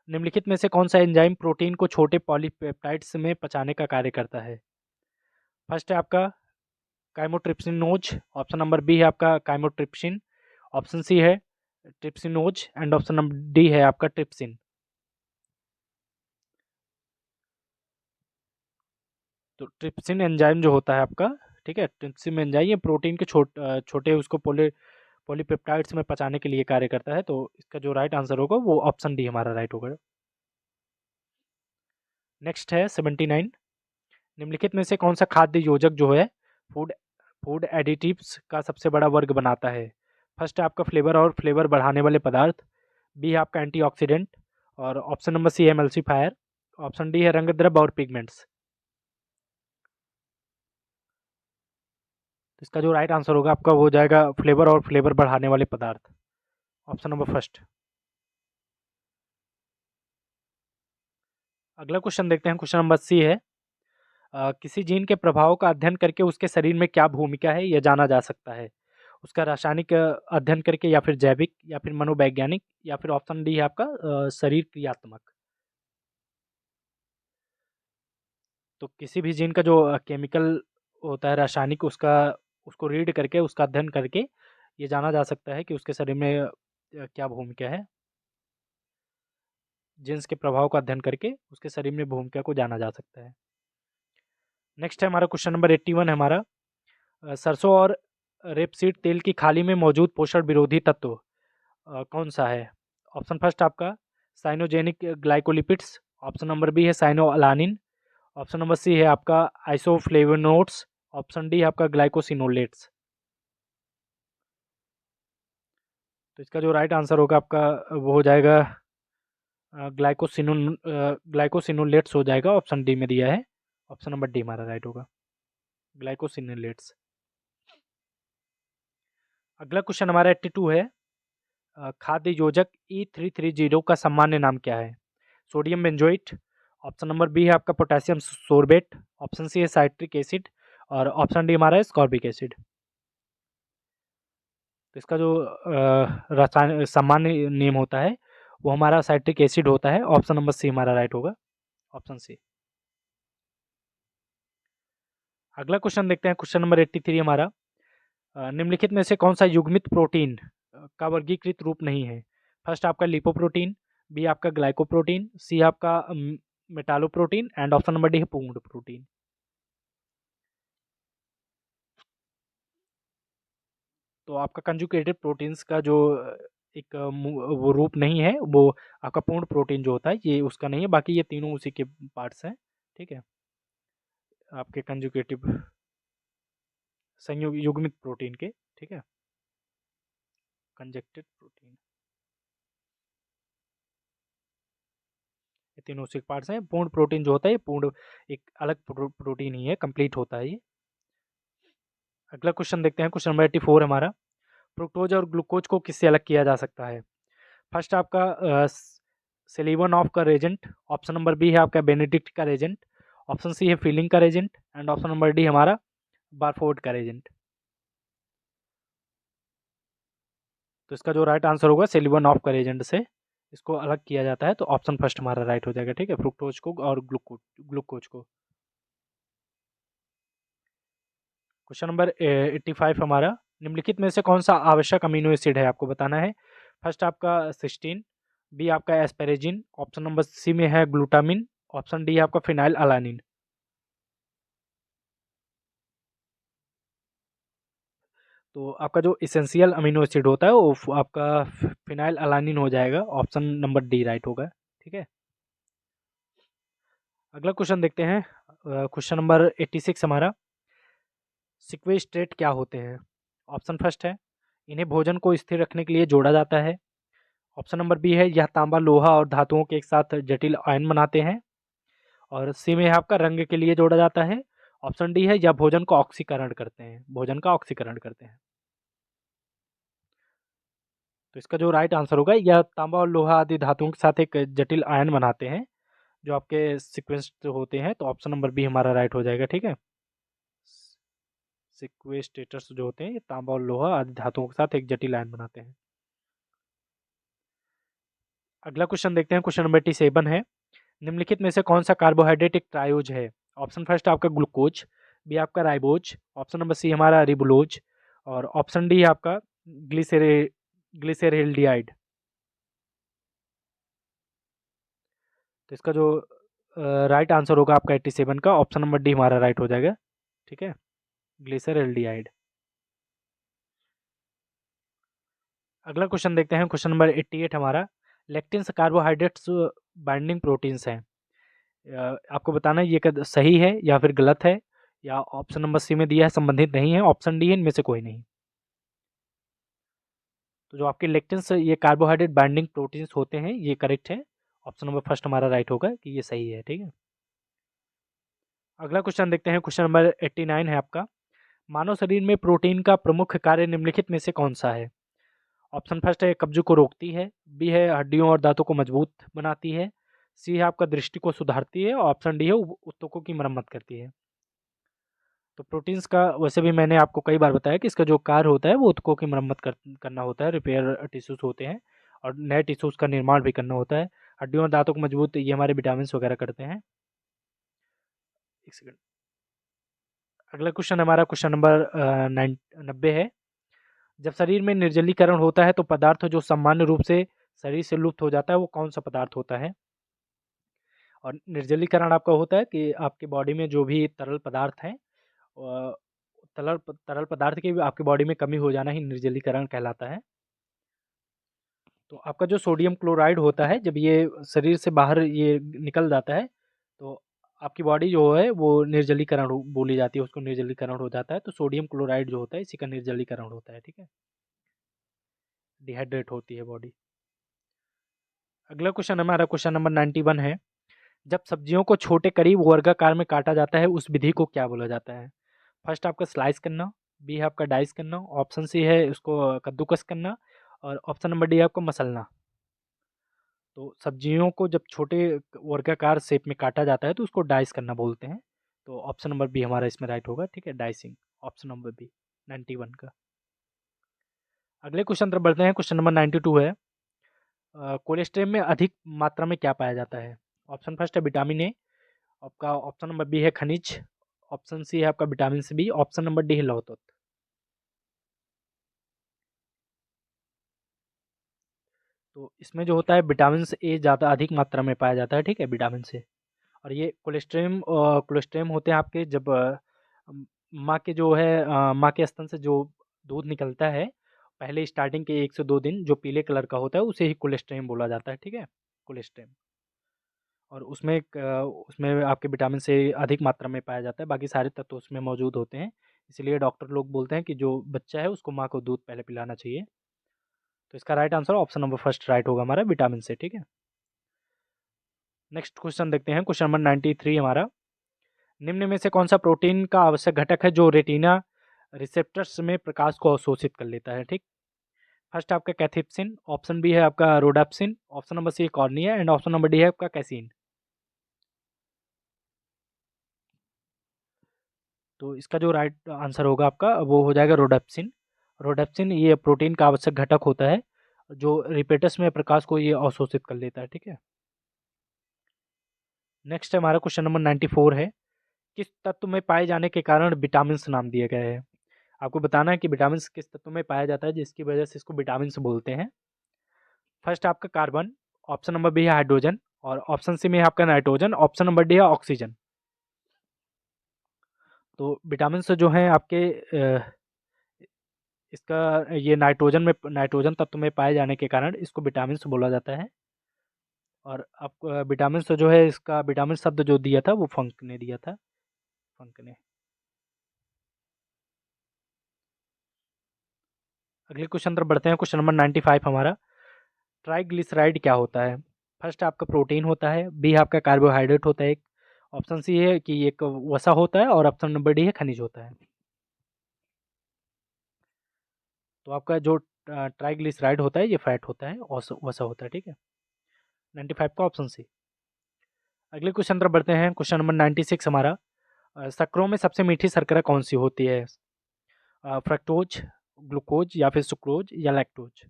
A: निम्नलिखित में से कौन सा एंजाइम प्रोटीन को छोटे पॉलीपेप्टाइड्स में पचाने का कार्य करता है? फर्स्ट है आपका काइमोट्रिप्सिनोज, ऑप्शन नंबर बी है आपका काइमोट्रिप्सिन, ऑप्शन सी है ट्रिप्सिनोज, एंड ऑप्शन नंबर डी है आपका ट्रिप्सिन। तो ट्रिप्सिन एंजाइम जो होता है आपका, ठीक है, ट्रिप्सिन एंजाइम ये प्रोटीन के छोटे उसको पॉलीपेप्टाइड्स में पचाने के लिए कार्य करता है। तो इसका जो राइट आंसर होगा वो ऑप्शन डी हमारा राइट होगा। नेक्स्ट है 79, निम्नलिखित में से कौन सा खाद्य योजक जो है फूड फूड एडिटिव्स का सबसे बड़ा वर्ग बनाता है? फर्स्ट है आपका फ्लेवर और फ्लेवर बढ़ाने वाले पदार्थ, बी है आपका एंटीऑक्सीडेंट, और ऑप्शन नंबर सी है एमल्सीफायर, ऑप्शन डी है रंग द्रव्य और पिगमेंट्स। तो इसका जो राइट आंसर होगा आपका वो हो जाएगा फ्लेवर और फ्लेवर बढ़ाने वाले पदार्थ, ऑप्शन नंबर फर्स्ट। अगला क्वेश्चन देखते हैं। क्वेश्चन नंबर सी है, किसी जीन के प्रभाव का अध्ययन करके उसके शरीर में क्या भूमिका है यह जाना जा सकता है? उसका रासायनिक अध्ययन करके, या फिर जैविक, या फिर मनोवैज्ञानिक, या फिर ऑप्शन डी है आपका शरीर क्रियात्मक। तो किसी भी जीन का जो केमिकल होता है रासायनिक, उसका उसको रीड करके उसका अध्ययन करके ये जाना जा सकता है कि उसके शरीर में क्या भूमिका है। जीन्स के प्रभाव का अध्ययन करके उसके शरीर में भूमिका को जाना जा सकता है। नेक्स्ट है हमारा क्वेश्चन नंबर 81 है हमारा, सरसों और रेपसीड तेल की खाली में मौजूद पोषण विरोधी तत्व कौन सा है? ऑप्शन फर्स्ट आपका cyanogenic glycolipids, option number B है साइनोअलानिन, ऑप्शन नंबर सी है आपका आइसोफ्लेवोनोड्स, ऑप्शन डी है आपका ग्लाइकोसिनोलेट्स। तो इसका जो राइट आंसर होगा आपका वो हो जाएगा ग्लाइकोसिनोलेट्स हो जाएगा, ऑप्शन डी में दिया है, ऑप्शन नंबर डी हमारा राइट होगा, ग्लाइकोसिनोलेट्स। अगला क्वेश्चन हमारा 82 है, खाद्य योजक E330 का सामान्य नाम क्या है? Sodium benzoate, option number B है आपका पोटेशियम सोर्बेट, ऑप्शन सी है साइट्रिक एसिड, और ऑप्शन डी हमारा है स्कॉर्बिक एसिड। तो इसका जो रसायन सामान्य नेम होता है वो हमारा साइट्रिक एसिड होता है, ऑप्शन नंबर सी हमारा राइट होगा, ऑप्शन सी। अगला क्वेश्चन देखते हैं। क्वेश्चन नंबर 83 हमारा, निम्नलिखित में से कौन सा युग्मित प्रोटीन का वर्गीकृत रूप नहीं है? फर्स्ट आपका लिपोप्रोटीन, बी आपका ग्लाइकोप्रोटीन, सी आपका मेटालोप्रोटीन, एंड ऑप्शन नंबर डी है पूर्ण प्रोटीन। तो आपका कंजुगेटेड प्रोटीन्स का जो एक वो रूप नहीं है, वो आपका पूर्ण प्रोटीन जो होता है ये उसका नहीं है, बाकी ये तीनों उसी के पार्ट्स हैं, ठीक है, आपके कंजुगेटिव संयुग युग्मित प्रोटीन के, ठीक है, कंजक्टेड प्रोटीन, ये तीनों उसी के पार्ट्स हैं। पूर्ण प्रोटीन जो होता है ये पूर्ण एक अलग प्रोटीन ही है, कंप्लीट होता है ये। अगला क्वेश्चन देखते हैं। क्वेश्चन नंबर 84 हमारा, फ्रुक्टोज और ग्लूकोज को किससे अलग किया जा सकता है? फर्स्ट आपका सेलिवनॉफ का रेजेंट, ऑप्शन नंबर बी है आपका बेनेडिक्ट का रेजेंट, ऑप्शन सी है फीलिंग का Regent, and option number D हमारा बारफोर्ड का रेजेंट। तो इसका जो राइट आंसर होगा सेलिवनॉफ का रेजेंट से इसको अलग किया जाता है, तो ऑप्शन फर्स्ट हमारा राइट हो जाएगा, ठीक है, फ्रुक्टोज को और ग्लूकोज को। क्वेश्चन नंबर 85 हमारा, निम्नलिखित में से कौन सा आवश्यक अमीनो एसिड है आपको बताना है? फर्स्ट आपका सिस्टीन, बी आपका एस्पेरेजिन, ऑप्शन नंबर सी में है ग्लूटामिन, ऑप्शन डी आपका फिनाइल अलानिन। तो आपका जो इसेंशियल अमीनो एसिड होता है वो आपका फिनाइल अलानिन हो जाएगा, ऑप्शन नंबर डी राइट होगा, ठीक है। अगला क्वेश्चन देखते हैं। क्वेश्चन नंबर 86 हमारा, सिक्वेस्ट्रेट क्या होते हैं? ऑप्शन फर्स्ट है इन्हें भोजन को स्थिर रखने के लिए जोड़ा जाता है, ऑप्शन नंबर बी है यह तांबा लोहा और धातुओं के एक साथ जटिल आयन बनाते हैं, और सी में है आपका रंग के लिए जोड़ा जाता है। ऑप्शन डी है या भोजन को ऑक्सीकरण करते हैं, भोजन का ऑक्सीकरण करते हैं। तो इसका जो राइट आंसर होगा, यह तांबा और लोहा आदि धातुओं के साथ एक जटिल आयन बनाते हैं जो आपके सीक्वेंस होते हैं। तो ऑप्शन नंबर बी हमारा राइट हो जाएगा, ठीक है। सीक्वेस्टेटर्स जो होते हैं ये तांबा और लोहा आदि धातुओं के साथ एक जटिल आयन बनाते हैं। अगला क्वेश्चन देखते हैं, क्वेश्चन नंबर 87 है। निम्नलिखित में से कौन सा कार्बोहाइड्रेट एक ट्रायोज है? ऑप्शन फर्स्ट आपका ग्लूकोज, बी आपका राइबोज, ऑप्शन नंबर सी हमारा रिबुलोज, और ऑप्शन डी आपका ग्लिसरे ग्लिसरेल्डिहाइड। तो इसका जो राइट आंसर होगा आपका 87 का, ऑप्शन नंबर डी हमारा राइट हो जाएगा, ठीक है, ग्लिसरेल्डिहाइड। अगला क्वेश्चन देखते हैं, क्वेश्चन नंबर 88 हमारा। लेक्टिन्स कार्बोहाइड्रेट्स बाइंडिंग प्रोटीन्स हैं। आपको बताना है ये सही है या फिर गलत है, या ऑप्शन नंबर सी में दिया है संबंधित नहीं है, ऑप्शन डी है इनमें से कोई नहीं। तो जो आपके लेक्टिन्स ये कार्बोहाइड्रेट बाइंडिंग प्रोटीन्स होते हैं, ये करेक्ट है। ऑप्शन नंबर फर्स्ट हमारा राइट होगा कि ये सही है, ठीक है। अगला क्वेश्चन देखते हैं, क्वेश्चन नंबर 89 है आपका। मानव शरीर में प्रोटीन का प्रमुख कार्य निम्नलिखित में से कौन सा है? ऑप्शन फर्स्ट है कब्ज को रोकती है, बी है हड्डियों और दांतों को मजबूत बनाती है, सी है आपका दृष्टि को सुधारती है, और ऑप्शन डी है ऊतकों की मरम्मत करती है। तो प्रोटीन्स का वैसे भी मैंने आपको कई बार बताया कि इसका जो कार्य होता है वो ऊतकों की मरम्मत करना होता है, रिपेयर टिश्यूज होते हैं, और नए टिश्यूज का निर्माण भी करना होता है। हड्डियों और दांतों को मजबूत ये हमारे विटामिन वगैरह करते हैं। एक सेकंड। अगला क्वेश्चन हमारा क्वेश्चन नंबर 90 है। जब शरीर में निर्जलीकरण होता है तो पदार्थ जो सामान्य रूप से शरीर से लुप्त हो जाता है वो कौन सा पदार्थ होता है? और निर्जलीकरण आपका होता है कि आपकी बॉडी में जो भी तरल पदार्थ हैं, अ, तरल पदार्थ की भी आपकी बॉडी में कमी हो जाना ही निर्जलीकरण कहलाता है। तो आपका जो सोडियम क्लोराइड होता है, जब ये शरीर से बाहर ये निकल जाता है, तो आपकी बॉडी जो है वो निर्जलीकरण बोली जाती है, उसको निर्जलीकरण हो जाता है। तो सोडियम क्लोराइड जो होता है इसी का निर्जलीकरण होता है, ठीक है। डिहाइड्रेट होती है बॉडी। अगला क्वेश्चन हमारा क्वेश्चन नंबर 91 है। जब सब्जियों को छोटे करीब वर्गाकार में काटा जाता है उस विधि को क्या बोला जाता है? फर्स्ट आपका स्लाइस करना, बी है आपका डाइस करना, ऑप्शन सी है उसको कद्दूकस करना, और ऑप्शन नंबर डी है आपको मसलना। तो सब्जियों को जब छोटे वर्गाकार शेप में काटा जाता है तो उसको डाइस करना बोलते हैं। तो ऑप्शन नंबर बी हमारा इसमें राइट होगा, ठीक है, डाइसिंग, ऑप्शन नंबर बी 91 का। अगले क्वेश्चन तरफ बढ़ते हैं, क्वेश्चन नंबर 92 है। कोलेस्ट्रॉल में अधिक मात्रा में क्या पाया जाता है? ऑप्शन फर्स्ट है विटामिन ए, आपका ऑप्शन नंबर बी है खनिज, ऑप्शन सी है आपका vitamin C B, option number D है लौह तत्व। तो इसमें जो होता है विटामिन ए ज़्यादा अधिक मात्रा में पाया जाता है, ठीक है, विटामिन से। और ये कोलेस्ट्रम होते हैं आपके जब माँ के जो है माँ के स्तन से जो दूध निकलता है, पहले स्टार्टिंग के 1 से 2 दिन जो पीले कलर का होता है उसे ही कोलेस्ट्रम बोला जाता है, ठीक है, कोलेस्ट्रम। और उसमें आपके विटामिन से अधिक मात्रा में पाया जाता है, बाकी सारे तत्व उसमें मौजूद होते हैं। इसलिए डॉक्टर लोग बोलते हैं कि जो बच्चा है उसको माँ को दूध पहले पिलाना चाहिए। तो इसका right answer option number first right होगा हमारा, विटामिन से, ठीक है। नेक्स्ट क्वेश्चन देखते हैं, क्वेश्चन नंबर 93 हमारा। निम्न में से कौन सा प्रोटीन का आवश्यक घटक है जो रेटिना रिसेप्टर्स में प्रकाश को अवशोषित कर लेता है, ठीक। फर्स्ट आपका कैथेप्सिन, ऑप्शन बी है आपका rhodopsin, option number c cornea, and option number D है आपका कैसीन। तो इसका जो राइट आंसर होगा आपका वो हो जाएगा रोडाप्सिन। रोडाप्सिन ये प्रोटीन का आवश्यक घटक होता है जो रिपेटस में प्रकाश को ये अवशोषित कर लेता है, ठीक है। नेक्स्ट हमारा क्वेश्चन नंबर 94 है। किस तत्व में पाए जाने के कारण विटामिन नाम दिए गए हैं? आपको बताना है कि विटामिन किस तत्व में पाया जाता है जिसकी वजह से इसको विटामिन बोलते हैं। फर्स्ट आपका कार्बन, ऑप्शन नंबर बी है हाइड्रोजन, और ऑप्शन सी में है आपका नाइट्रोजन, ऑप्शन नंबर डी है ऑक्सीजन। तो विटामिन जो हैं आपके इसका ये नाइट्रोजन तत्व में पाए जाने के कारण इसको विटामिन बोला जाता है। और आपको विटामिन जो है इसका विटामिन शब्द जो दिया था वो फंक ने दिया था, फंक ने। अगले क्वेश्चन तरफ बढ़ते हैं, क्वेश्चन नंबर 95 हमारा। ट्राइग्लिसराइड क्या होता है? फर्स्ट आपका प्रोटीन होता है, बी आपका कार्बोहाइड्रेट होता है, ऑप्शन सी है कि एक वसा होता है और ऑप्शन नंबर डी है खनिज होता है। तो आपका जो ट्राइग्लिसराइड होता है ये फैट होता है और वसा होता है, ठीक है। 95 का ऑप्शन सी। अगले क्वेश्चन तरफ बढ़ते हैं। क्वेश्चन नंबर 96 हमारा, शर्करों में सबसे मीठी शर्करा कौन सी होती है? फ्रक्टोज, ग्लूकोज या फिर सुक्रोज या लैक्टोज?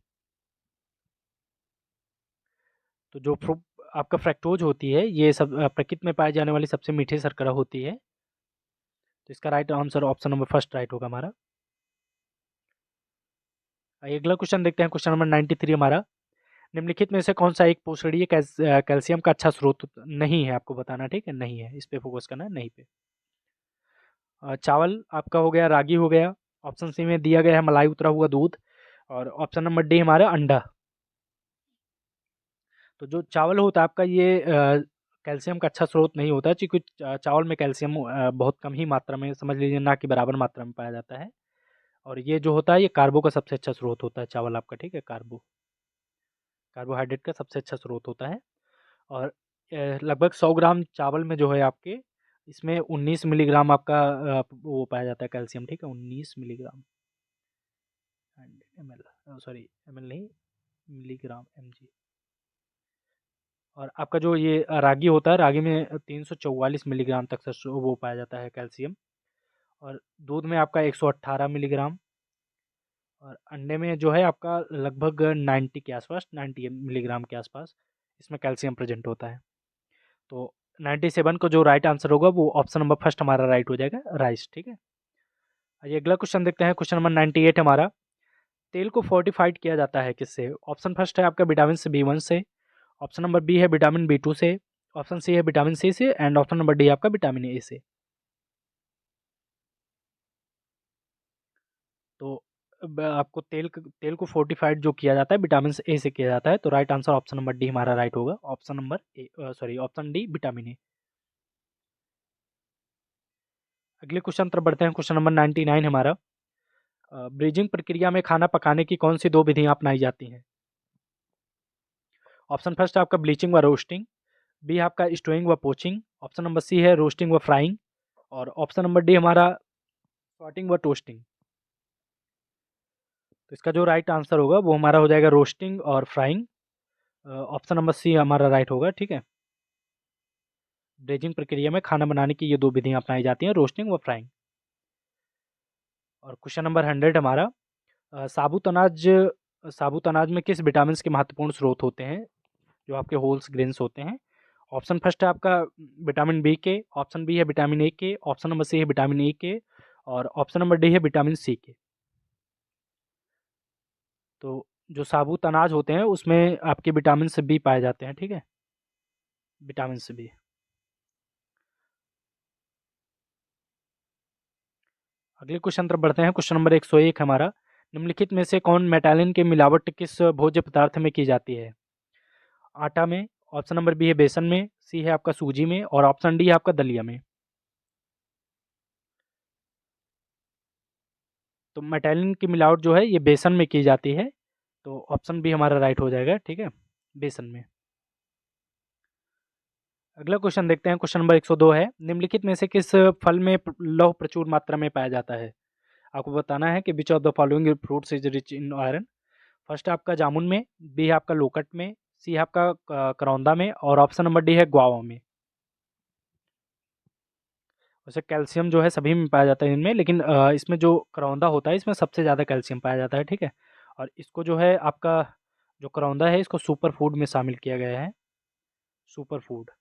A: तो जो आपका फ्रक्टोज होती है ये सब प्रकृति में पाए जाने वाली सबसे मीठी शर्करा होती है। तो इसका right answer option number first right होगा हमारा। अगला क्वेश्चन देखते हैं। क्वेश्चन नंबर 93 हमारा, निम्नलिखित में से कौन सा एक पोषणीय कैल्शियम का अच्छा स्रोत नहीं है? आपको बताना, ठीक है, नहीं है, इस पे फोकस करना है, नहीं पे। चावल आपका हो गया, रागी हो गया, ऑप्शन सी में दिया गया है मलाई उतरा हुआ दूध, और ऑप्शन नंबर डी हमारा अंडा। तो जो चावल होता है आपका ये कैल्शियम का अच्छा स्रोत नहीं होता है, क्योंकि चावल में कैल्शियम बहुत कम ही मात्रा में, समझ लीजिए ना कि बराबर मात्रा में पाया जाता है। और ये जो होता है ये कार्बो का सबसे अच्छा स्रोत होता है चावल आपका, ठीक है, कार्बोहाइड्रेट का सबसे अच्छा स्रोत होता है। और लगभग 100 ग्राम चावल में जो है आपके, इसमें 19 मिलीग्राम आपका वो पाया जाता है कैल्शियम, ठीक है, 19 milligram M L, sorry M L नहीं, मिलीग्राम एम जी। और आपका जो ये रागी होता है, रागी में 344 मिलीग्राम तक से वो पाया जाता है कैल्शियम। और दूध में आपका 118 मिलीग्राम, और अंडे में जो है आपका लगभग 90 के आसपास, 90 मिलीग्राम के आसपास इसमें कैल्शियम प्रेजेंट होता है। तो 97 को जो राइट आंसर होगा वो ऑप्शन नंबर फर्स्ट हमारा राइट हो जाएगा, राइस, ठीक है। आइए अगला क्वेश्चन देखते हैं। क्वेश्चन नंबर 98 हमारा, तेल को फोर्टिफाइड किया जाता है किससे? ऑप्शन फर्स्ट है आपका विटामिन सी B1 से, ऑप्शन नंबर बी है विटामिन B2 से, ऑप्शन सी है विटामिन सी से, एंड ऑप्शन नंबर डी आपका विटामिन ए से। तो आपको तेल को फोर्टिफाइड जो किया जाता है विटामिन ए से किया जाता है, तो right answer option number D हमारा राइट होगा, option number A, sorry option D vitamin A. अगले क्वेश्चन तरफ बढ़ते हैं। क्वेश्चन नंबर 99 हमारा, ब्रीजिंग प्रक्रिया में खाना पकाने की कौन सी दो विधियां अपनाई जाती हैं? ऑप्शन फर्स्ट है आपका ब्लीचिंग व रोस्टिंग, बी है आपका स्टोइंग व पोचिंग, ऑप्शन नंबर सी है रोस्टिंग व फ्राइंग, और ऑप्शन नंबर डी हमारा सॉर्टिंग व टोस्टिंग। तो इसका जो राइट आंसर होगा वो हमारा हो जाएगा रोस्टिंग और फ्राइंग, ऑप्शन नंबर सी हमारा राइट होगा, ठीक है। ब्रेजिंग प्रक्रिया में खाना बनाने की ये दो विधियां अपनाई जाती हैं, रोस्टिंग व फ्राइंग। और क्वेश्चन नंबर 100 हमारा, साबुत अनाज, साबुत अनाज में किस विटामिन के महत्वपूर्ण स्रोत होते हैं जो आपके होल्स ग्रेन्स होते हैं? ऑप्शन फर्स्ट है आपका विटामिन बी के, ऑप्शन बी है विटामिन ए के, ऑप्शन नंबर सी है विटामिन ए के, और ऑप्शन नंबर डी है विटामिन सी के। तो जो साबुत अनाज होते हैं उसमें आपके विटामिन से बी पाए जाते हैं, ठीक है, विटामिन से बी। अगले क्वेश्चन तरफ बढ़ते हैं। क्वेश्चन नंबर 101 हमारा, निम्नलिखित में से कौन मेटालिन की मिलावट किस भोज्य पदार्थ में की जाती है? आटा में, ऑप्शन नंबर बी है बेसन में, सी है आपका सूजी में, और ऑप्शन डी है आपका दलिया में। तो मेटालिन की मिलावट जो है ये बेसन में की जाती है, तो ऑप्शन बी हमारा राइट हो जाएगा, ठीक है, बेसन में। अगला क्वेश्चन देखते हैं। क्वेश्चन नंबर 102 है, निम्नलिखित में से किस फल में लौह प्रचुर मात्रा में पाया जाता है? आपको बताना है कि which of the following fruits is rich in iron. First आपका जामुन में, बी है आपका लोकट में, सी है आपका करौंदा में, और ऑप्शन नंबर डी है गुआवा में। वैसे कैल्शियम जो है सभी में पाया जाता है इनमें, लेकिन इसमें जो करौंदा होता है इसमें सबसे ज़्यादा कैल्शियम पाया जाता है, ठीक है। और इसको जो है आपका जो करौंदा है इसको सुपर फूड में शामिल किया गया है, सुपर फूड।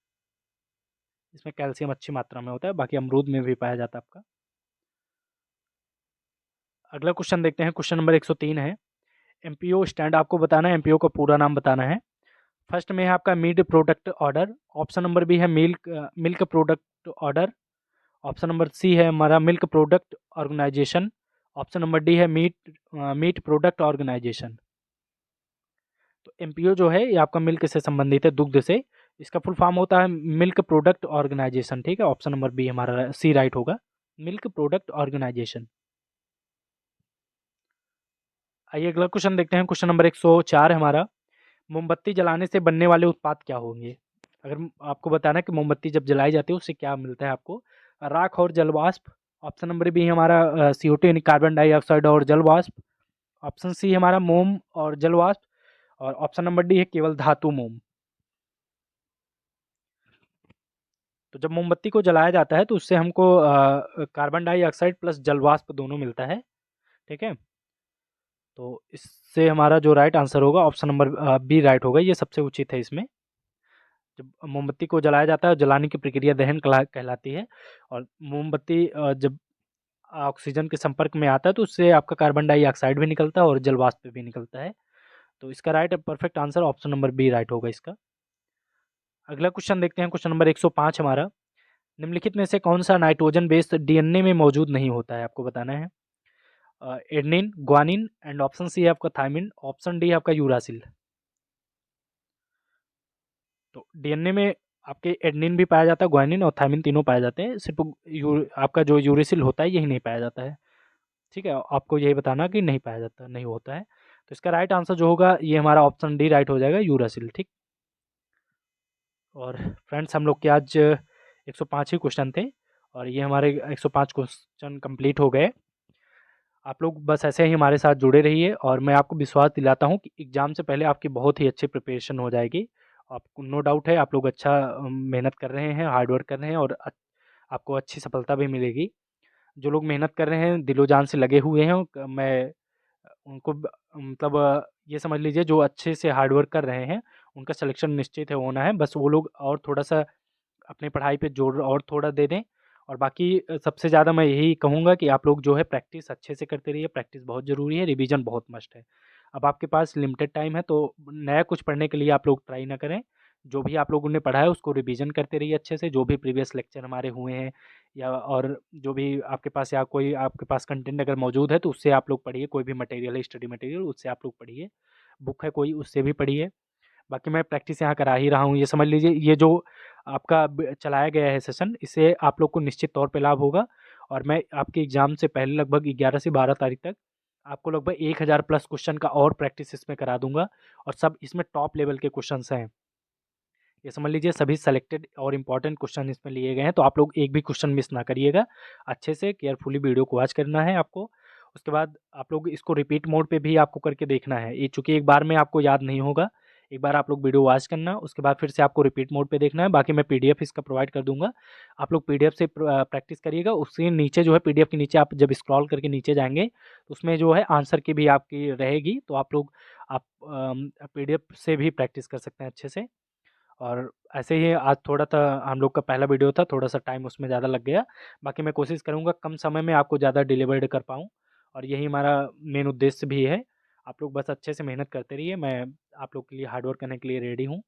A: इसमें कैल्शियम अच्छी मात्रा में होता है, बाकी अमरूद में भी पाया जाता है आपका। अगला क्वेश्चन देखते हैं। क्वेश्चन नंबर 103 है, एमपीओ स्टैंड आपको बताना है, एमपीओ का पूरा नाम बताना है। फर्स्ट में है आपका meat product order, option number B है milk milk product order, option number सी है हमारा milk product organisation, option number D है मीट प्रोडक्ट ऑर्गेनाइजेशन। तो एमपीओ जो है ये आपका मिल्क से संबंधित है, दुग्ध से। इसका फुल फॉर्म होता है मिल्क प्रोडक्ट ऑर्गेनाइजेशन, ठीक है, ऑप्शन नंबर बी हमारा सी राइट होगा, मिल्क प्रोडक्ट ऑर्गेनाइजेशन। आइए अगला क्वेश्चन देखते हैं। क्वेश्चन नंबर 104 हमारा, मोमबत्ती जलाने से बनने वाले उत्पाद क्या होंगे? अगर आपको बताना कि मोमबत्ती जब जलाई जाती है उससे क्या मिलता है आपको? राख और जलवाष्प। ऑप्शन नंबर बी हमारा CO2 यानी कार्बन डाइऑक्साइड और जलवाष्प। ऑप्शन सी हमारा मोम और जलवाष्प। और ऑप्शन नंबर डी है केवल धातु मोम। तो जब मोमबत्ती को जलाया जाता है तो उससे हमको कार्बन डाइऑक्साइड प्लस जलवाष्प दोनों मिलता है। ठीक है, तो इससे हमारा जो राइट आंसर होगा ऑप्शन नंबर बी राइट होगा, ये सबसे उचित है इसमें। जब मोमबत्ती को जलाया जाता है, जलाने की प्रक्रिया दहन कहलाती है। और मोमबत्ती जब ऑक्सीजन के संपर्क में आता है तो उससे आपका कार्बन डाइऑक्साइड भी निकलता है और जलवाष्प भी निकलता है। तो इसका right perfect answer option number B right होगा इसका। अगला क्वेश्चन देखते हैं, क्वेश्चन नंबर 105 हमारा। निम्नलिखित में से कौन सा नाइट्रोजन बेस्ड डीएनए में मौजूद नहीं होता है, आपको बताना है। एडनिन, ग्वानिन एंड ऑप्शन सी है आपका थायमिन, ऑप्शन डी है आपका यूरासिल। तो डीएनए में आपके एडनिन भी पाया जाता है, ग्वानिन और थायमिन तीनों पाए जाते हैं, सिर्फ आपका जो यूरेसिल होता है यही नहीं पाया जाता है। ठीक है, आपको यही बताना कि नहीं पाया जाता, नहीं होता है। तो इसका राइट आंसर जो होगा ये हमारा ऑप्शन डी राइट हो जाएगा, यूरासिल। ठीक। और फ्रेंड्स हम लोग के आज 105 ही क्वेश्चन थे और ये हमारे 105 क्वेश्चन कंप्लीट हो गए। आप लोग बस ऐसे ही हमारे साथ जुड़े रहिए और मैं आपको विश्वास दिलाता हूँ कि एग्ज़ाम से पहले आपकी बहुत ही अच्छी प्रिपरेशन हो जाएगी। आपको नो डाउट है आप लोग अच्छा मेहनत कर रहे हैं, हार्ड वर्क कर रहे हैं और आपको अच्छी सफलता भी मिलेगी। जो लोग मेहनत कर रहे हैं, दिलो-जान से लगे हुए हैं, मैं उनको मतलब ये समझ लीजिए जो अच्छे से हार्ड वर्क कर रहे हैं, उनका सिलेक्शन निश्चित है होना है। बस वो लोग और थोड़ा-सा अपनी पढ़ाई पे जोर और थोड़ा दे दें। और बाकी सबसे ज़्यादा मैं यही कहूँगा कि आप लोग जो है प्रैक्टिस अच्छे से करते रहिए, प्रैक्टिस बहुत ज़रूरी है, रिवीजन बहुत मस्ट है। अब आपके पास लिमिटेड टाइम है तो नया कुछ पढ़ने के लिए आप लोग ट्राई ना करें। जो भी आप लोगों ने पढ़ा है उसको रिवीजन करते रहिए अच्छे से, जो भी प्रीवियस लेक्चर हमारे हुए हैं या और जो भी आपके पास या कोई आपके पास कंटेंट अगर मौजूद है तो उससे आप लोग पढ़िए, कोई भी मटेरियल है स्टडी मटेरियल उससे आप लोग पढ़िए, बुक है कोई उससे भी पढ़िए। बाकी मैं प्रैक्टिस यहाँ करा ही रहा हूँ, ये समझ लीजिए ये जो आपका चलाया गया है सेशन इससे आप लोग को निश्चित तौर पे लाभ होगा। और मैं आपके एग्ज़ाम से पहले लगभग 11 से 12 तारीख तक आपको लगभग 1000 प्लस क्वेश्चन का और प्रैक्टिस इसमें करा दूंगा और सब इसमें टॉप लेवल के क्वेश्चन हैं। ये समझ लीजिए सभी सेलेक्टेड और इम्पॉर्टेंट क्वेश्चन इसमें लिए गए हैं, तो आप लोग एक भी क्वेश्चन मिस ना करिएगा। अच्छे से केयरफुली वीडियो को वॉच करना है आपको। उसके बाद आप लोग इसको रिपीट मोड पे भी आपको करके देखना है। ये चूँकि एक बार में आपको याद नहीं होगा, एक बार आप लोग वीडियो वॉच करना, उसके बाद फिर से आपको रिपीट मोड पे देखना है। बाकी मैं पीडीएफ इसका प्रोवाइड कर दूँगा, आप लोग पीडीएफ से प्रैक्टिस करिएगा। उसके नीचे जो है पीडीएफ के नीचे आप जब स्क्रॉल करके नीचे जाएँगे, तो उसमें जो है आंसर की भी आपकी रहेगी, तो आप लोग आप पीडीएफ से भी प्रैक्टिस कर सकते हैं अच्छे से। और ऐसे ही आज थोड़ा-सा हम लोग का पहला वीडियो था, थोड़ा-सा टाइम उसमें ज़्यादा लग गया। बाकी मैं कोशिश करूँगा कम समय में आपको ज़्यादा डिलीवर्ड कर पाऊँ और यही हमारा मेन उद्देश्य भी है। आप लोग बस अच्छे से मेहनत करते रहिए, मैं आप लोग के लिए हार्ड वर्क करने के लिए रेडी हूँ।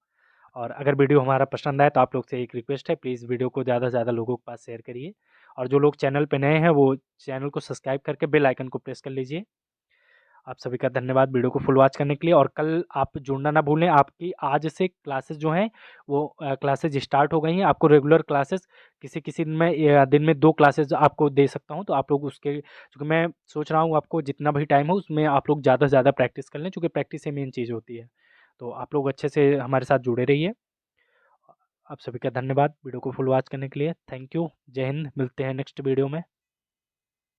A: और अगर वीडियो हमारा पसंद आए तो आप लोग से एक रिक्वेस्ट है, प्लीज़ वीडियो को ज़्यादा से ज़्यादा लोगों के पास शेयर करिए। और जो लोग चैनल पे नए हैं वो चैनल को सब्सक्राइब करके बेल आइकन को प्रेस कर लीजिए। आप सभी का धन्यवाद वीडियो को फुल वॉच करने के लिए और कल आप जुड़ना ना भूलें। आपकी आज से क्लासेस जो हैं वो क्लासेस स्टार्ट हो गई हैं। आपको रेगुलर क्लासेस किसी-किसी दिन में 2 क्लासेस आपको दे सकता हूँ, तो आप लोग उसके क्योंकि मैं सोच रहा हूँ आपको जितना भी टाइम हो उसमें आप लोग ज़्यादा से ज़्यादा प्रैक्टिस कर लें, क्योंकि प्रैक्टिस ही मेन चीज़ होती है। तो आप लोग अच्छे से हमारे साथ जुड़े रहिए। आप सभी का धन्यवाद वीडियो को फुल वॉच करने के लिए। Thank you. जय हिंद। मिलते हैं नेक्स्ट वीडियो में।